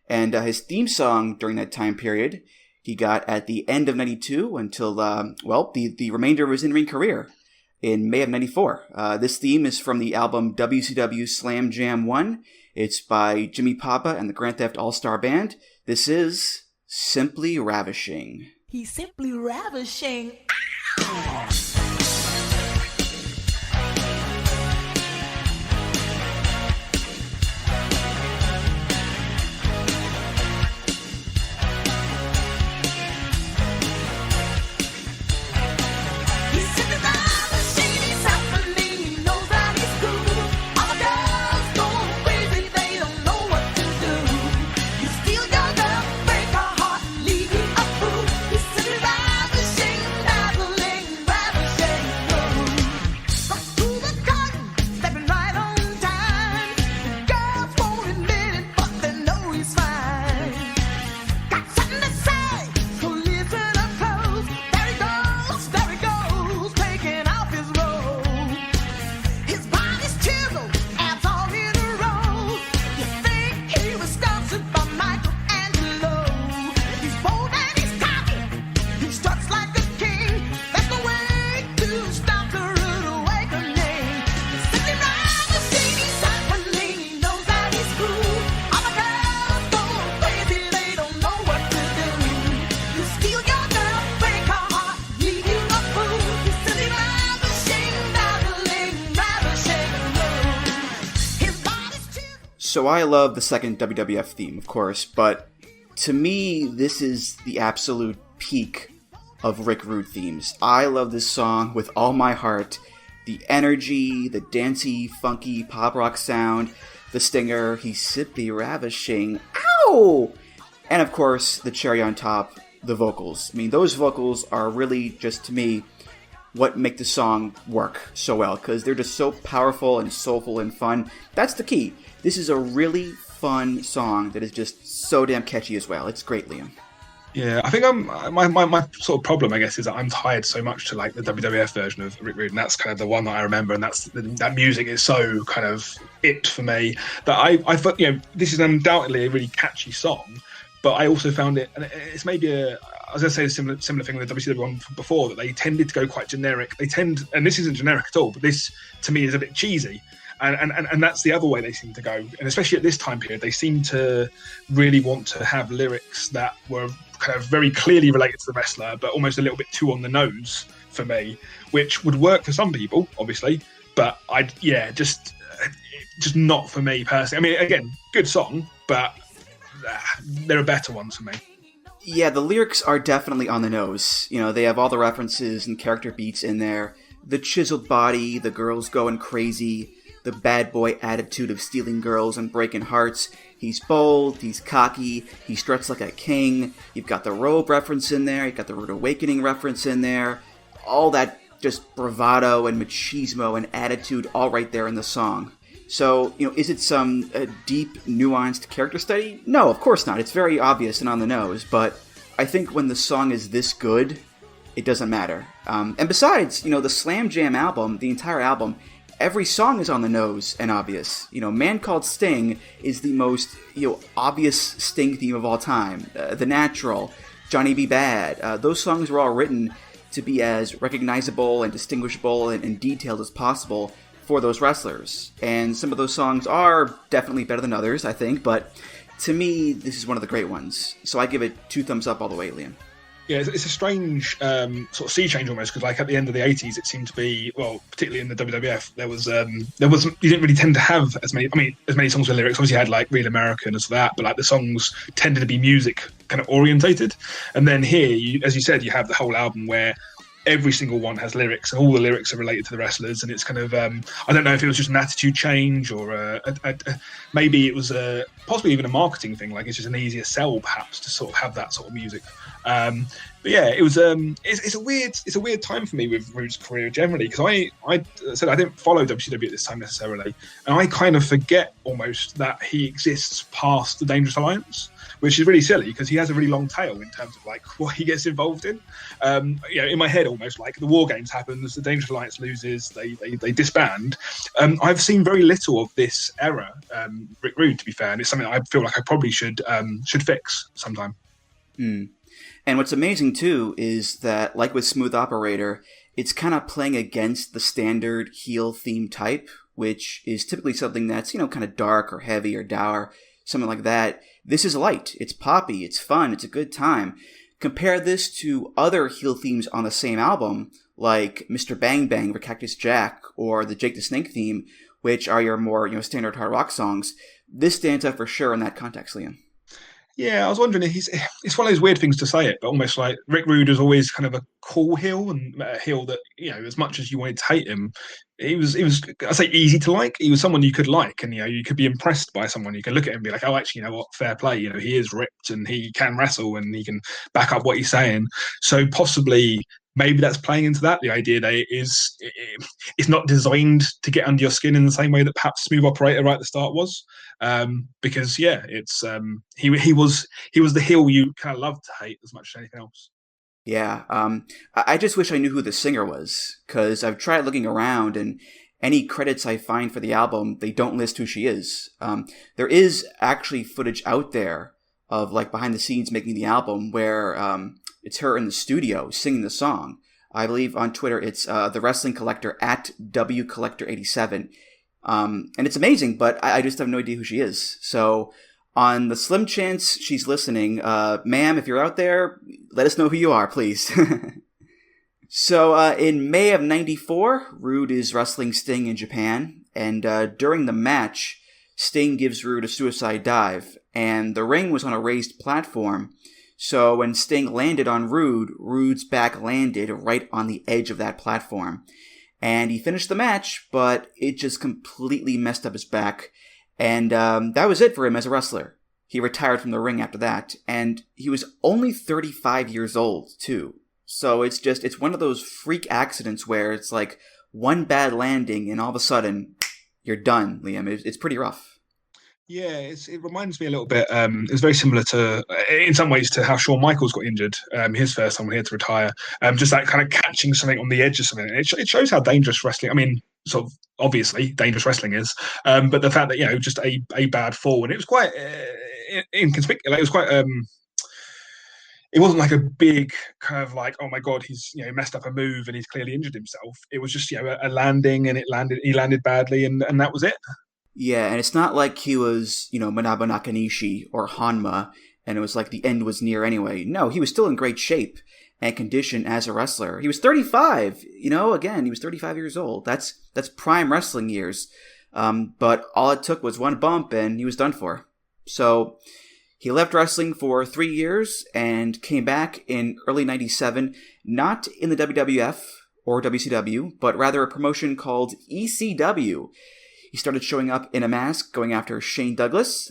And his theme song during that time period, he got at the end of 92 until, the remainder of his in-ring career in May of 94. This theme is from the album WCW Slam Jam 1. It's by Jimmy Papa and the Grand Theft All-Star Band. This is Simply Ravishing. He's simply ravishing. He's simply ravishing. So I love the second WWF theme, of course, but to me, this is the absolute peak of Rick Rude themes. I love this song with all my heart. The energy, the dancey, funky pop rock sound, the stinger, he's simply ravishing. Ow! And of course, the cherry on top, the vocals. I mean, those vocals are really just, to me, what make the song work so well, because they're just so powerful and soulful and fun. That's the key. This is a really fun song that is just so damn catchy as well. It's great, Liam. Yeah, I think my sort of problem, I guess, is that I'm tied so much to like the WWF version of Rick Rude, and that's kind of the one that I remember, and that music is so kind of it for me that I thought, this is undoubtedly a really catchy song, but I also found it, and it's maybe I was going to say a similar thing with the WCW one before, that they tended to go quite generic. And this isn't generic at all, but this to me is a bit cheesy. And that's the other way they seem to go. And especially at this time period, they seem to really want to have lyrics that were kind of very clearly related to the wrestler, but almost a little bit too on the nose for me, which would work for some people, obviously. But just not for me personally. I mean, again, good song, but there are better ones for me. Yeah, the lyrics are definitely on the nose. They have all the references and character beats in there. The chiseled body, the girls going crazy, the bad boy attitude of stealing girls and breaking hearts. He's bold, he's cocky, he struts like a king. You've got the robe reference in there, you've got the Rude Awakening reference in there. All that just bravado and machismo and attitude all right there in the song. So, is it some deep, nuanced character study? No, of course not. It's very obvious and on the nose, but I think when the song is this good, it doesn't matter. And besides, the Slam Jam album, the entire album, every song is on the nose and obvious. Man Called Sting is the most, obvious Sting theme of all time. The Natural, Johnny B. Bad, those songs were all written to be as recognizable and distinguishable and detailed as possible for those wrestlers. And some of those songs are definitely better than others, I think, but to me, this is one of the great ones. So I give it 2 thumbs up all the way, Liam. Yeah, it's a strange sort of sea change almost, because like at the end of the 80s, it seemed to be, well, particularly in the WWF, there was you didn't really tend to have as many songs with lyrics. Obviously, you had like Real American and that, but like the songs tended to be music kind of orientated. And then here, as you said, you have the whole album where every single one has lyrics, and all the lyrics are related to the wrestlers. And it's kind of, I don't know if it was just an attitude change or maybe it was possibly even a marketing thing. Like it's just an easier sell, perhaps, to sort of have that sort of music. But yeah, it was. It's a weird time for me with Rude's career generally, because I said I didn't follow WCW at this time necessarily, and I kind of forget almost that he exists past the Dangerous Alliance, which is really silly because he has a really long tail in terms of like what he gets involved in. In my head, almost like the War Games happens, the Dangerous Alliance loses, they disband. I've seen very little of this era, Rick Rude, to be fair, and it's something I feel like I probably should fix sometime. And what's amazing too is that, like with Smooth Operator, it's kind of playing against the standard heel theme type, which is typically something that's, kind of dark or heavy or dour, something like that. This is light, it's poppy, it's fun, it's a good time. Compare this to other heel themes on the same album, like Mr. Bang Bang for Cactus Jack or the Jake the Snake theme, which are your more, standard hard rock songs. This stands out for sure in that context, Liam. Yeah, I was wondering, it's one of those weird things to say it, but almost like Rick Rude is always kind of a cool heel, and a heel that, as much as you wanted to hate him, he was I say easy to like. He was someone you could like, and you could be impressed by someone. You can look at him and be like, oh, actually, what, fair play. He is ripped and he can wrestle and he can back up what he's saying. So possibly maybe that's playing into that, the idea that it's not designed to get under your skin in the same way that perhaps Smooth Operator right at the start was. Because it's he was the heel you kind of loved to hate as much as anything else. Yeah, I just wish I knew who the singer was, because I've tried looking around, and any credits I find for the album, they don't list who she is. There is actually footage out there of like behind the scenes making the album where it's her in the studio singing the song. I believe on Twitter it's the Wrestling Collector at WCollector87. And it's amazing, but I just have no idea who she is. So on the slim chance she's listening, ma'am, if you're out there, let us know who you are, please. So in May of '94, Rude is wrestling Sting in Japan, and during the match, Sting gives Rude a suicide dive, and the ring was on a raised platform. So when Sting landed on Rude, Rude's back landed right on the edge of that platform. And he finished the match, but it just completely messed up his back. And that was it for him as a wrestler. He retired from the ring after that. And he was only 35 years old, too. So it's one of those freak accidents where it's like one bad landing and all of a sudden you're done, Liam. It's pretty rough. Yeah, it reminds me a little bit. It's very similar to, in some ways, to how Shawn Michaels got injured his first time when he had to retire. Just that kind of catching something on the edge of something. It shows how dangerous wrestling. I mean, sort of obviously dangerous wrestling is, but the fact that just a bad fall, and it was quite inconspicuous. Like, it was quite. It wasn't like a big kind of like, oh my God, he's messed up a move and he's clearly injured himself. It was just a landing, and he landed badly, and that was it. Yeah, and it's not like he was, Manaba Nakanishi or Hanma, and it was like the end was near anyway. No, he was still in great shape and condition as a wrestler. He was 35, again, he was 35 years old. That's prime wrestling years. But all it took was one bump and he was done for. So he left wrestling for 3 years and came back in early 97, not in the WWF or WCW, but rather a promotion called ECW. He started showing up in a mask, going after Shane Douglas.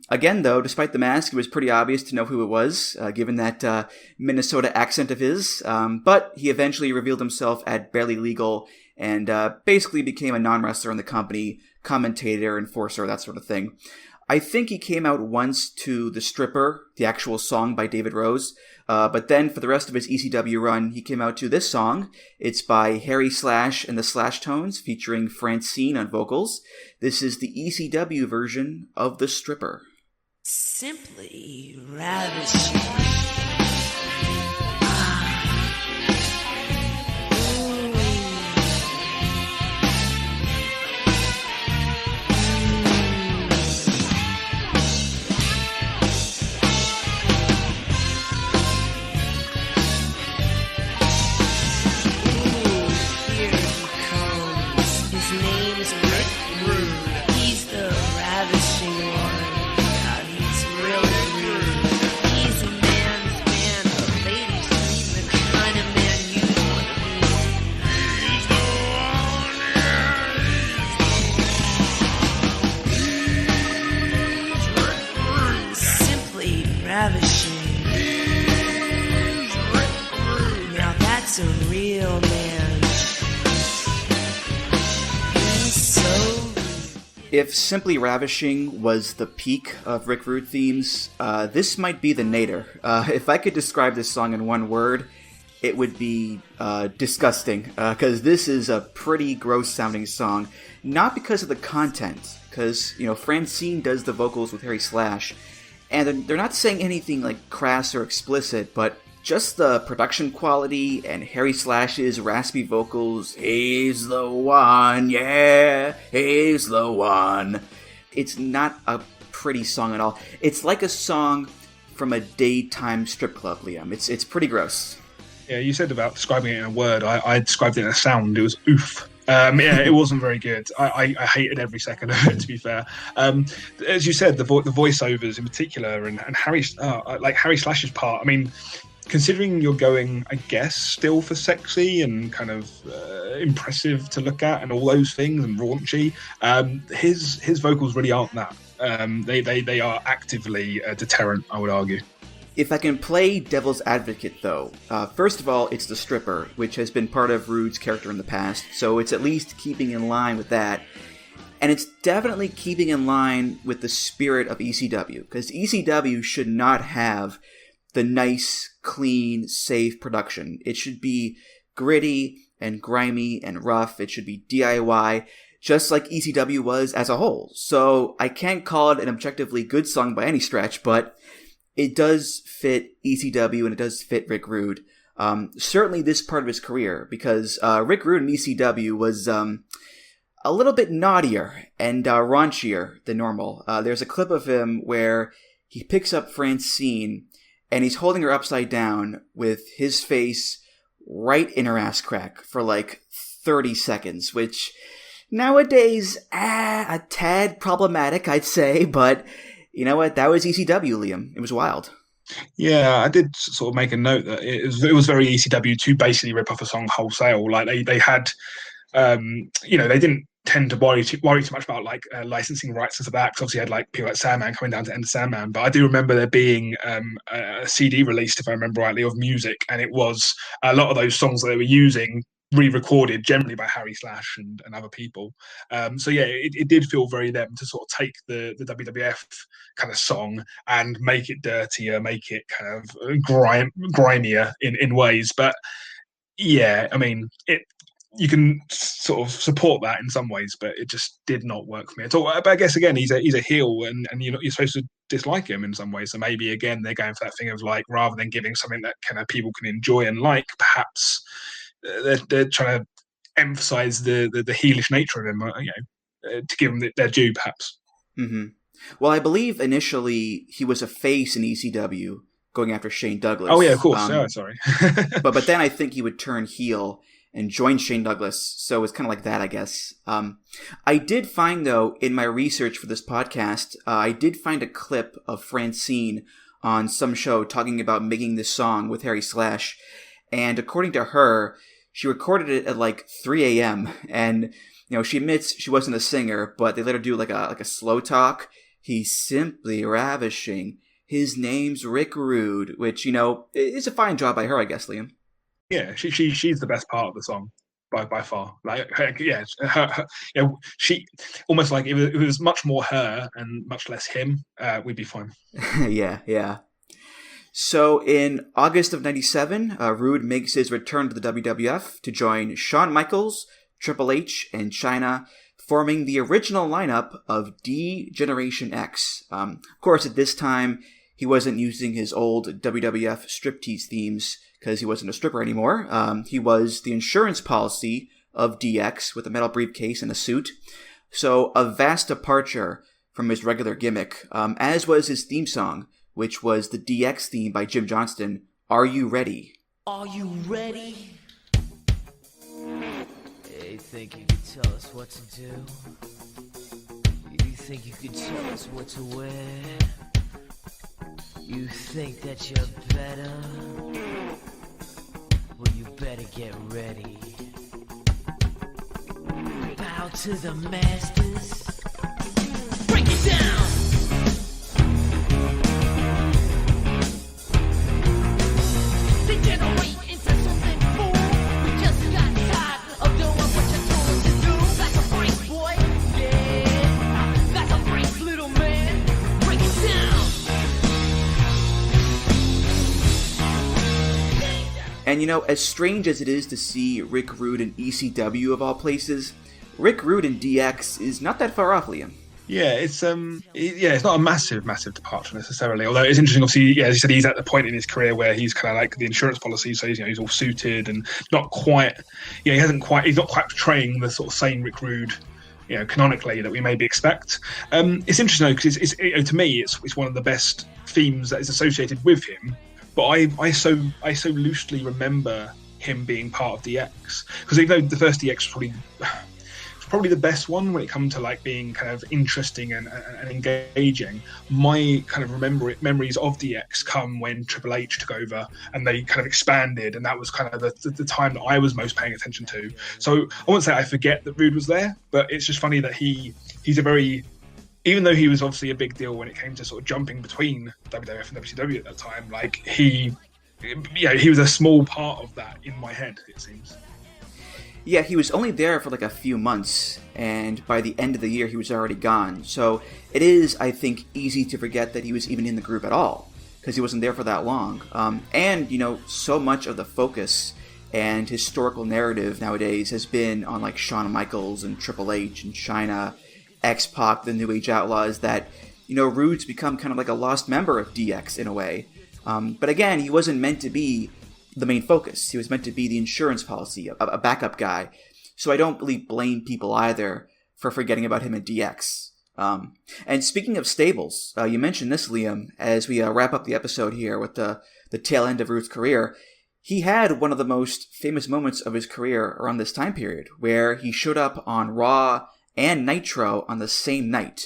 Again, though, despite the mask, it was pretty obvious to know who it was, given that Minnesota accent of his. But he eventually revealed himself at Barely Legal and basically became a non-wrestler in the company, commentator, enforcer, that sort of thing. I think he came out once to The Stripper, the actual song by David Rose. But then for the rest of his ECW run, he came out to this song. It's by Harry Slash and the Slash Tones, featuring Francine on vocals. This is the ECW version of The Stripper. Simply ravishing. Ravishing. Now that's a real man. He's so. If Simply Ravishing was the peak of Rick Rude themes, this might be the nadir. If I could describe this song in one word, it would be disgusting, because this is a pretty gross-sounding song. Not because of the content, because, Francine does the vocals with Harry Slash, and they're not saying anything like crass or explicit, but just the production quality and Harry Slash's raspy vocals. He's the one, yeah, he's the one. It's not a pretty song at all. It's like a song from a daytime strip club, Liam. It's pretty gross. Yeah, you said about describing it in a word. I described it in a sound. It was oof. It wasn't very good. I hated every second of it, to be fair. As you said, the voiceovers in particular, and Harry Slash's part. I mean, considering you're going, I guess, still for sexy and kind of impressive to look at, and all those things, and raunchy, his vocals really aren't that. They are actively a deterrent, I would argue. If I can play devil's advocate, though, first of all, it's the stripper, which has been part of Rude's character in the past, so it's at least keeping in line with that. And it's definitely keeping in line with the spirit of ECW, because ECW should not have the nice, clean, safe production. It should be gritty and grimy and rough. It should be DIY, just like ECW was as a whole. So I can't call it an objectively good song by any stretch, but it does fit ECW and it does fit Rick Rude. Certainly this part of his career, because Rick Rude in ECW was a little bit naughtier and raunchier than normal. There's a clip of him where he picks up Francine and he's holding her upside down with his face right in her ass crack for like 30 seconds, which Nowadays, a tad problematic, I'd say, but you know what? That was ECW, Liam. It was wild. Yeah, I did sort of make a note that it was very ECW to basically rip off a song wholesale. Like they had, they didn't tend to worry too much about like licensing rights and stuff like that. Because obviously you had like people like Sandman coming down to End of Sandman. But I do remember there being a CD released, if I remember rightly, of music, and it was a lot of those songs that they were using re-recorded generally by Harry Slash and other people. So yeah, it did feel very them to sort of take the WWF kind of song and make it dirtier, make it kind of grimier in ways. But yeah, I mean, you can sort of support that in some ways, but it just did not work for me at all. But I guess again, he's a heel, and you're supposed to dislike him in some ways. So maybe again they're going for that thing of like, rather than giving something that kind of people can enjoy and like, perhaps they're trying to emphasize the heelish nature of him, to give them their due, perhaps. Mm-hmm. Well, I believe initially he was a face in ECW, going after Shane Douglas. Oh yeah, of course. Sorry. but then I think he would turn heel and join Shane Douglas, so it was kind of like that, I guess. I did find, though, in my research for this podcast, I did find a clip of Francine on some show talking about making this song with Harry Slash, and according to her, she recorded it at like 3 a.m. And she admits she wasn't a singer, but they let her do like a slow talk. He's simply ravishing. His name's Rick Rude, which is a fine job by her, I guess, Liam. Yeah, she's the best part of the song by far. Like, she almost like if it was much more her and much less him, we'd be fine. Yeah. So in August of 97, Rude makes his return to the WWF to join Shawn Michaels, Triple H, and Chyna, forming the original lineup of D-Generation X. Of course, at this time, he wasn't using his old WWF striptease themes because he wasn't a stripper anymore. He was the insurance policy of DX with a metal briefcase and a suit. So a vast departure from his regular gimmick, as was his theme song, which was the DX theme by Jim Johnston, Are You Ready? Are you ready? You think you could tell us what to do? You think you could tell us what to wear? You think that you're better? Well, you better get ready. Bow to the masters. Break it down! And as strange as it is to see Rick Rude in ECW of all places, Rick Rude in DX is not that far off, Liam. Yeah, it's not a massive departure necessarily. Although it's interesting, obviously, as you said, he's at the point in his career where he's kind of like the insurance policy, so he's all suited and not quite. He's not quite portraying the sort of same Rick Rude, canonically that we maybe expect. It's interesting though, because it's to me it's one of the best themes that is associated with him. But I so loosely remember him being part of DX, because even though the first DX was probably the best one when it comes to like being kind of interesting and engaging, my kind of memories of DX come when Triple H took over and they kind of expanded, and that was kind of the time that I was most paying attention to. So I won't say I forget that Rude was there, but it's just funny that he's a very, even though he was obviously a big deal when it came to sort of jumping between WWF and WCW at that time, like he was a small part of that in my head, it seems. Yeah, he was only there for like a few months, and by the end of the year he was already gone. So it is, I think, easy to forget that he was even in the group at all, because he wasn't there for that long. And so much of the focus and historical narrative nowadays has been on like Shawn Michaels and Triple H and Chyna, X-Pac, the New Age Outlaws, that, Rude's become kind of like a lost member of DX in a way. But again, he wasn't meant to be the main focus. He was meant to be the insurance policy, a backup guy. So I don't really blame people either for forgetting about him in DX. And speaking of stables, you mentioned this, Liam, as we wrap up the episode here with the tail end of Rude's career. He had one of the most famous moments of his career around this time period, where he showed up on Raw and Nitro on the same night,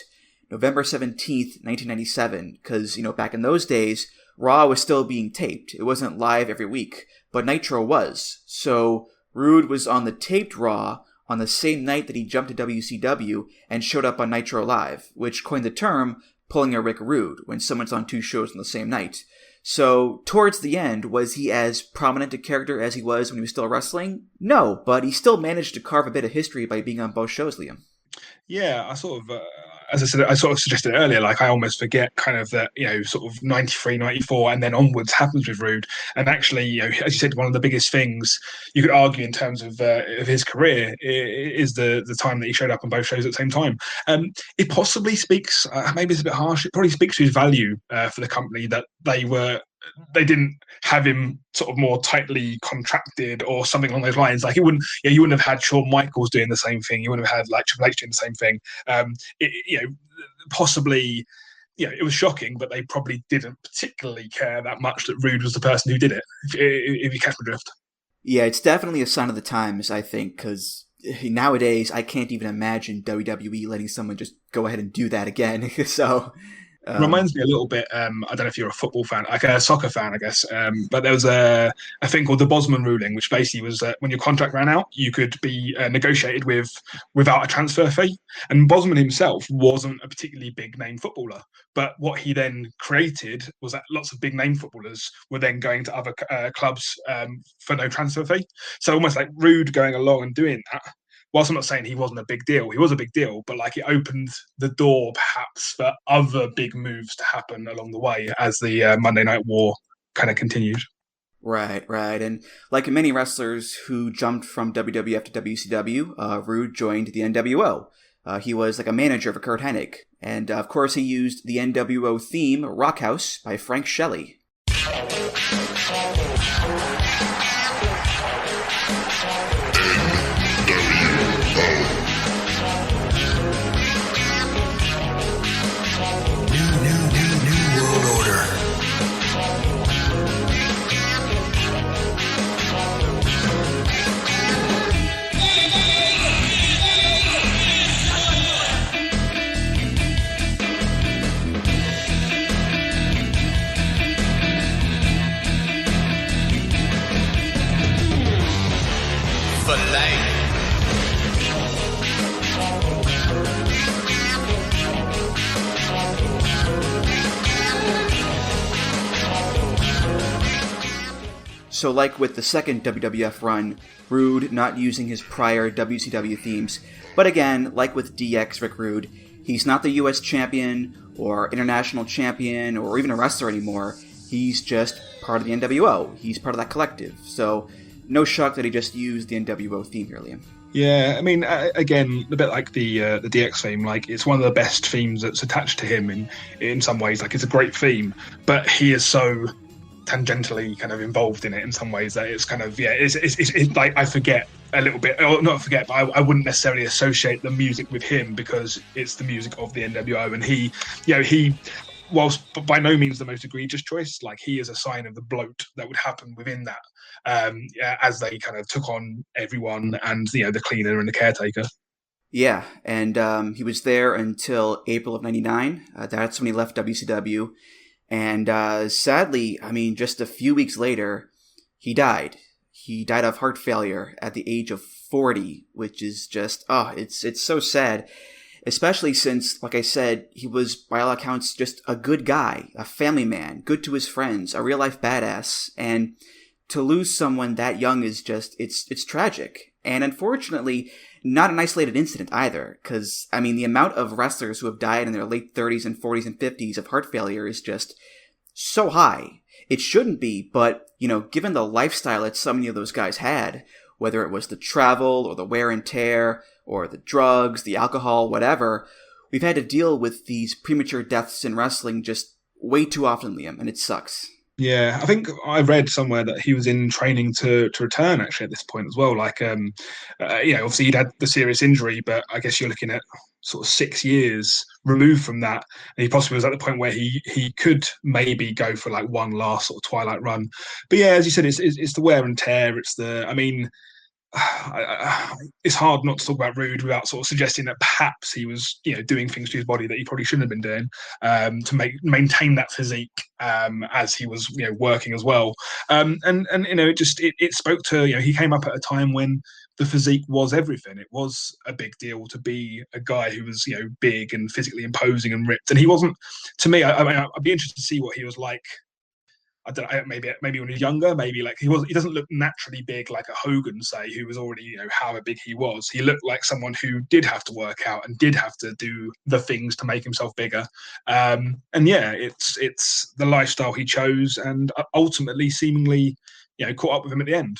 November 17th, 1997, because, back in those days, Raw was still being taped. It wasn't live every week, but Nitro was. So Rude was on the taped Raw on the same night that he jumped to WCW and showed up on Nitro Live, which coined the term pulling a Rick Rude when someone's on two shows on the same night. So, towards the end, was he as prominent a character as he was when he was still wrestling? No, but he still managed to carve a bit of history by being on both shows, Liam. Yeah, I sort of, as I said, I sort of suggested earlier, like I almost forget kind of that, sort of 93, 94, and then onwards happens with Rude. And actually, as you said, one of the biggest things you could argue in terms of his career is the time that he showed up on both shows at the same time. It possibly speaks, maybe it's a bit harsh, it probably speaks to his value for the company that they didn't have him sort of more tightly contracted or something along those lines. Like you wouldn't have had Shawn Michaels doing the same thing. You wouldn't have had like Triple H doing the same thing. Possibly, it was shocking, but they probably didn't particularly care that much that Rude was the person who did it. If you catch my drift. Yeah, it's definitely a sign of the times, I think, because nowadays I can't even imagine WWE letting someone just go ahead and do that again. So. Reminds me a little bit, I don't know if you're a football fan, like a soccer fan, I guess, but there was a thing called the Bosman ruling, which basically was when your contract ran out, you could be negotiated without a transfer fee. And Bosman himself wasn't a particularly big name footballer, but what he then created was that lots of big name footballers were then going to other clubs for no transfer fee. So almost like Rude going along and doing that. Whilst I'm not saying he wasn't a big deal, he was a big deal, but like it opened the door perhaps for other big moves to happen along the way as the Monday Night War kind of continued. Right. And like many wrestlers who jumped from WWF to WCW, Rude joined the NWO. He was like a manager for Kurt Hennig. And of course he used the NWO theme, Rockhouse, by Frank Shelley. So like with the second WWF run, Rude not using his prior WCW themes, but again, like with DX Rick Rude, he's not the US champion or international champion or even a wrestler anymore. He's just part of the NWO. He's part of that collective. So no shock that he just used the NWO theme here, Liam. Yeah, I mean, again, a bit like the DX theme, like it's one of the best themes that's attached to him in some ways. Like it's a great theme, but he is so tangentially kind of involved in it in some ways that it's kind of it's like I forget a little bit, or not forget, but I wouldn't necessarily associate the music with him because it's the music of the NWO, and he whilst by no means the most egregious choice, like he is a sign of the bloat that would happen within that as they kind of took on everyone and the cleaner and the caretaker. Yeah, and he was there until April of '99. That's when he left WCW. And sadly, I mean, just a few weeks later, he died. He died of heart failure at the age of 40, which is just, it's so sad. Especially since, like I said, he was, by all accounts, just a good guy, a family man, good to his friends, a real-life badass. And to lose someone that young is just, it's tragic. And unfortunately, not an isolated incident either, because, I mean, the amount of wrestlers who have died in their late 30s and 40s and 50s of heart failure is just so high. It shouldn't be, but, given the lifestyle that so many of those guys had, whether it was the travel or the wear and tear or the drugs, the alcohol, whatever, we've had to deal with these premature deaths in wrestling just way too often, Liam, and it sucks. Yeah, I think I read somewhere that he was in training to return actually at this point as well. Like, obviously he'd had the serious injury, but I guess you're looking at sort of 6 years removed from that, and he possibly was at the point where he could maybe go for like one last sort of twilight run. But yeah, as you said, it's the wear and tear. It's the, I mean, it's hard not to talk about Rude without sort of suggesting that perhaps he was, doing things to his body that he probably shouldn't have been doing to maintain that physique as he was, working as well. And it spoke to, he came up at a time when the physique was everything. It was a big deal to be a guy who was, big and physically imposing and ripped. And he wasn't, to me, I'd be interested to see what he was like. I don't know, maybe when he's younger, maybe like he doesn't look naturally big like a Hogan, say, who was already, however big he was. He looked like someone who did have to work out and did have to do the things to make himself bigger. And yeah, it's the lifestyle he chose and ultimately seemingly, caught up with him at the end.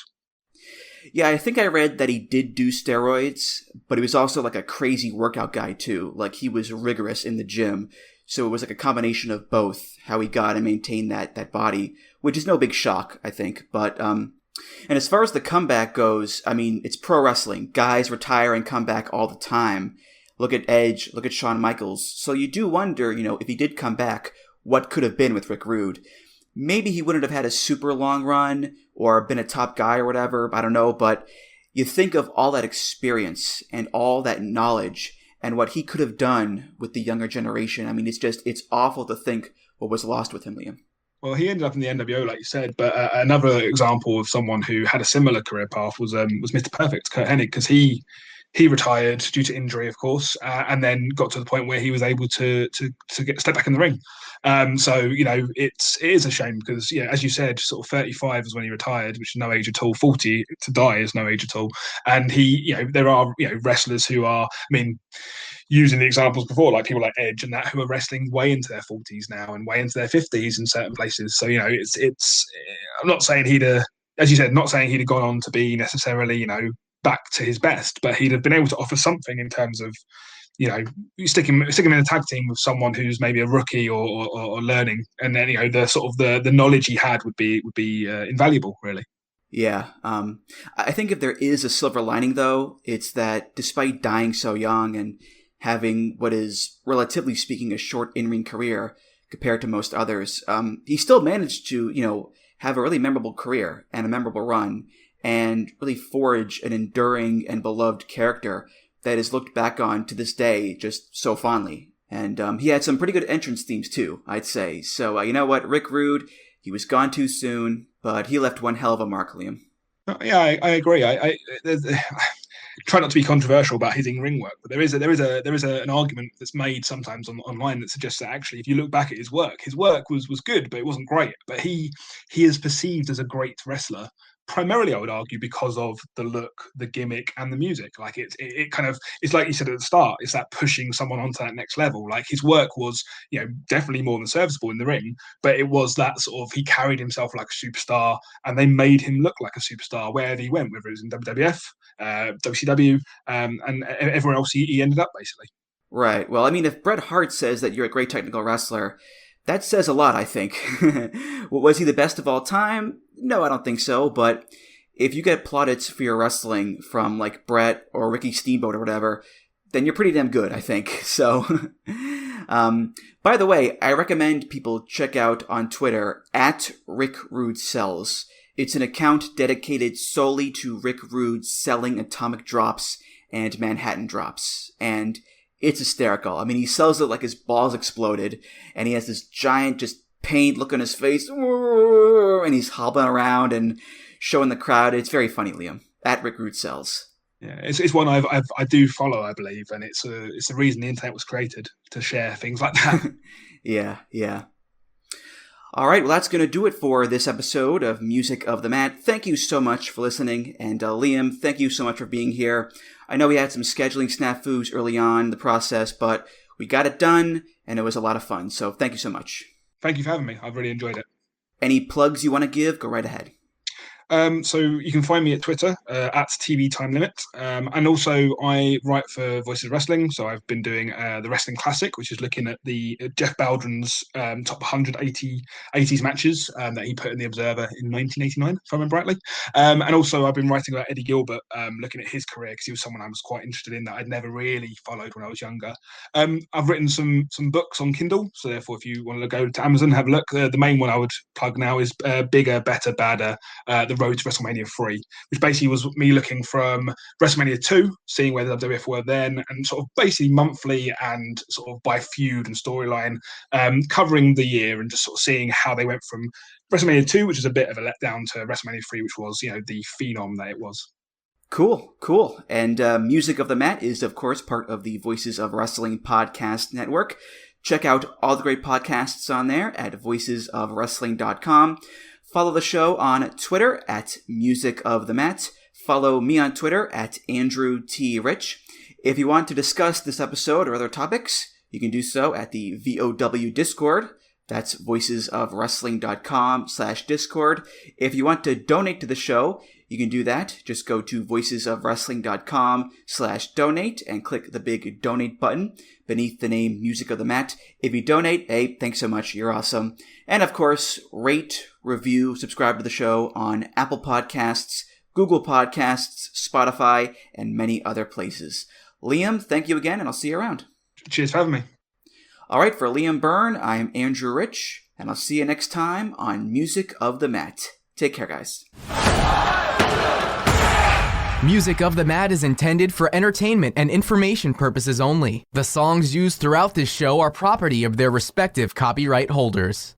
Yeah, I think I read that he did do steroids, but he was also like a crazy workout guy too. Like he was rigorous in the gym. So it was like a combination of both, how he got and maintained that body, which is no big shock, I think. But, and as far as the comeback goes, I mean, it's pro wrestling. Guys retire and come back all the time. Look at Edge, look at Shawn Michaels. So you do wonder, if he did come back, what could have been with Rick Rude? Maybe he wouldn't have had a super long run or been a top guy or whatever. I don't know. But you think of all that experience and all that knowledge and what he could have done with the younger generation. I mean, it's awful to think what was lost with him, Liam. Well, he ended up in the NWO, like you said. But another example of someone who had a similar career path was Mr. Perfect, Kurt Hennig, because he retired due to injury, of course, and then got to the point where he was able to step back in the ring. So it is a shame because, as you said, sort of 35 is when he retired, which is no age at all. 40 to die is no age at all. And there are wrestlers who are, I mean, using the examples before, like people like Edge and that, who are wrestling way into their 40s now and way into their 50s in certain places. So it's I'm not saying as you said, not saying he'd have gone on to be necessarily back to his best, but he'd have been able to offer something in terms of stick him in a tag team with someone who's maybe a rookie or learning, and then the sort of the knowledge he had would be invaluable, really. Yeah, I think if there is a silver lining though, it's that despite dying so young and having what is, relatively speaking, a short in-ring career compared to most others, he still managed to have a really memorable career and a memorable run, and really forge an enduring and beloved character that is looked back on to this day just so fondly. And he had some pretty good entrance themes too, I'd say. So you know what, Rick Rude, he was gone too soon, but he left one hell of a mark, Liam. Yeah, I agree. I try not to be controversial about his in-ring work, but there is an argument that's made sometimes online that suggests that actually, if you look back at his work was good, but it wasn't great. But he is perceived as a great wrestler, primarily, I would argue, because of the look, the gimmick, and the music. Like it kind of, it's like you said at the start, it's that pushing someone onto that next level. Like his work was, definitely more than serviceable in the ring, but it was that sort of, he carried himself like a superstar, and they made him look like a superstar wherever he went, whether it was in WWF, WCW, and everywhere else he ended up, basically. Right. Well, I mean, if Bret Hart says that you're a great technical wrestler, that says a lot, I think. Was he the best of all time? No, I don't think so. But if you get plaudits for your wrestling from like Bret or Ricky Steamboat or whatever, then you're pretty damn good, I think. So, by the way, I recommend people check out on Twitter @RickRudeSells. It's an account dedicated solely to Rick Rude selling atomic drops and Manhattan drops. And it's hysterical. I mean, he sells it like his balls exploded, and he has this giant just pained look on his face, and he's hobbling around and showing the crowd. It's very funny, Liam. Rick Rude Sells. Yeah, it's one I do follow, I believe, and it's the reason the internet was created, to share things like that. Yeah. All right, well, that's going to do it for this episode of Music of the Mat. Thank you so much for listening, and Liam, thank you so much for being here. I know we had some scheduling snafus early on in the process, but we got it done, and it was a lot of fun, so thank you so much. Thank you for having me. I've really enjoyed it. Any plugs you want to give, go right ahead. So you can find me at Twitter at TV Time Limit, and also I write for Voices of Wrestling. So I've been doing the Wrestling Classic, which is looking at the Jeff Baldwin's top 180s matches that he put in the Observer in 1989, if I remember rightly. And also I've been writing about Eddie Gilbert, looking at his career because he was someone I was quite interested in that I'd never really followed when I was younger. I've written some books on Kindle, so therefore if you want to go to Amazon, have a look. The main one I would plug now is Bigger, Better, Badder, The Road to WrestleMania 3, which basically was me looking from WrestleMania 2, seeing where the WWF were then, and sort of basically monthly and sort of by feud and storyline, covering the year and just sort of seeing how they went from WrestleMania 2, which was a bit of a letdown, to WrestleMania 3, which was, the phenom that it was. Cool. And Music of the Mat is, of course, part of the Voices of Wrestling podcast network. Check out all the great podcasts on there at voicesofwrestling.com. Follow the show on Twitter at Music of the Mat. Follow me on Twitter at Andrew T. Rich. If you want to discuss this episode or other topics, you can do so at the VOW Discord. That's voicesofwrestling.com/Discord. If you want to donate to the show, you can do that. Just go to voicesofwrestling.com/donate and click the big donate button beneath the name Music of the Mat. If you donate, hey, thanks so much. You're awesome. And of course, rate, review, subscribe to the show on Apple Podcasts, Google Podcasts, Spotify, and many other places. Liam, thank you again, and I'll see you around. Cheers for having me. All right, for Liam Byrne, I'm Andrew Rich, and I'll see you next time on Music of the Mat. Take care, guys. Music of the Mat is intended for entertainment and information purposes only. The songs used throughout this show are property of their respective copyright holders.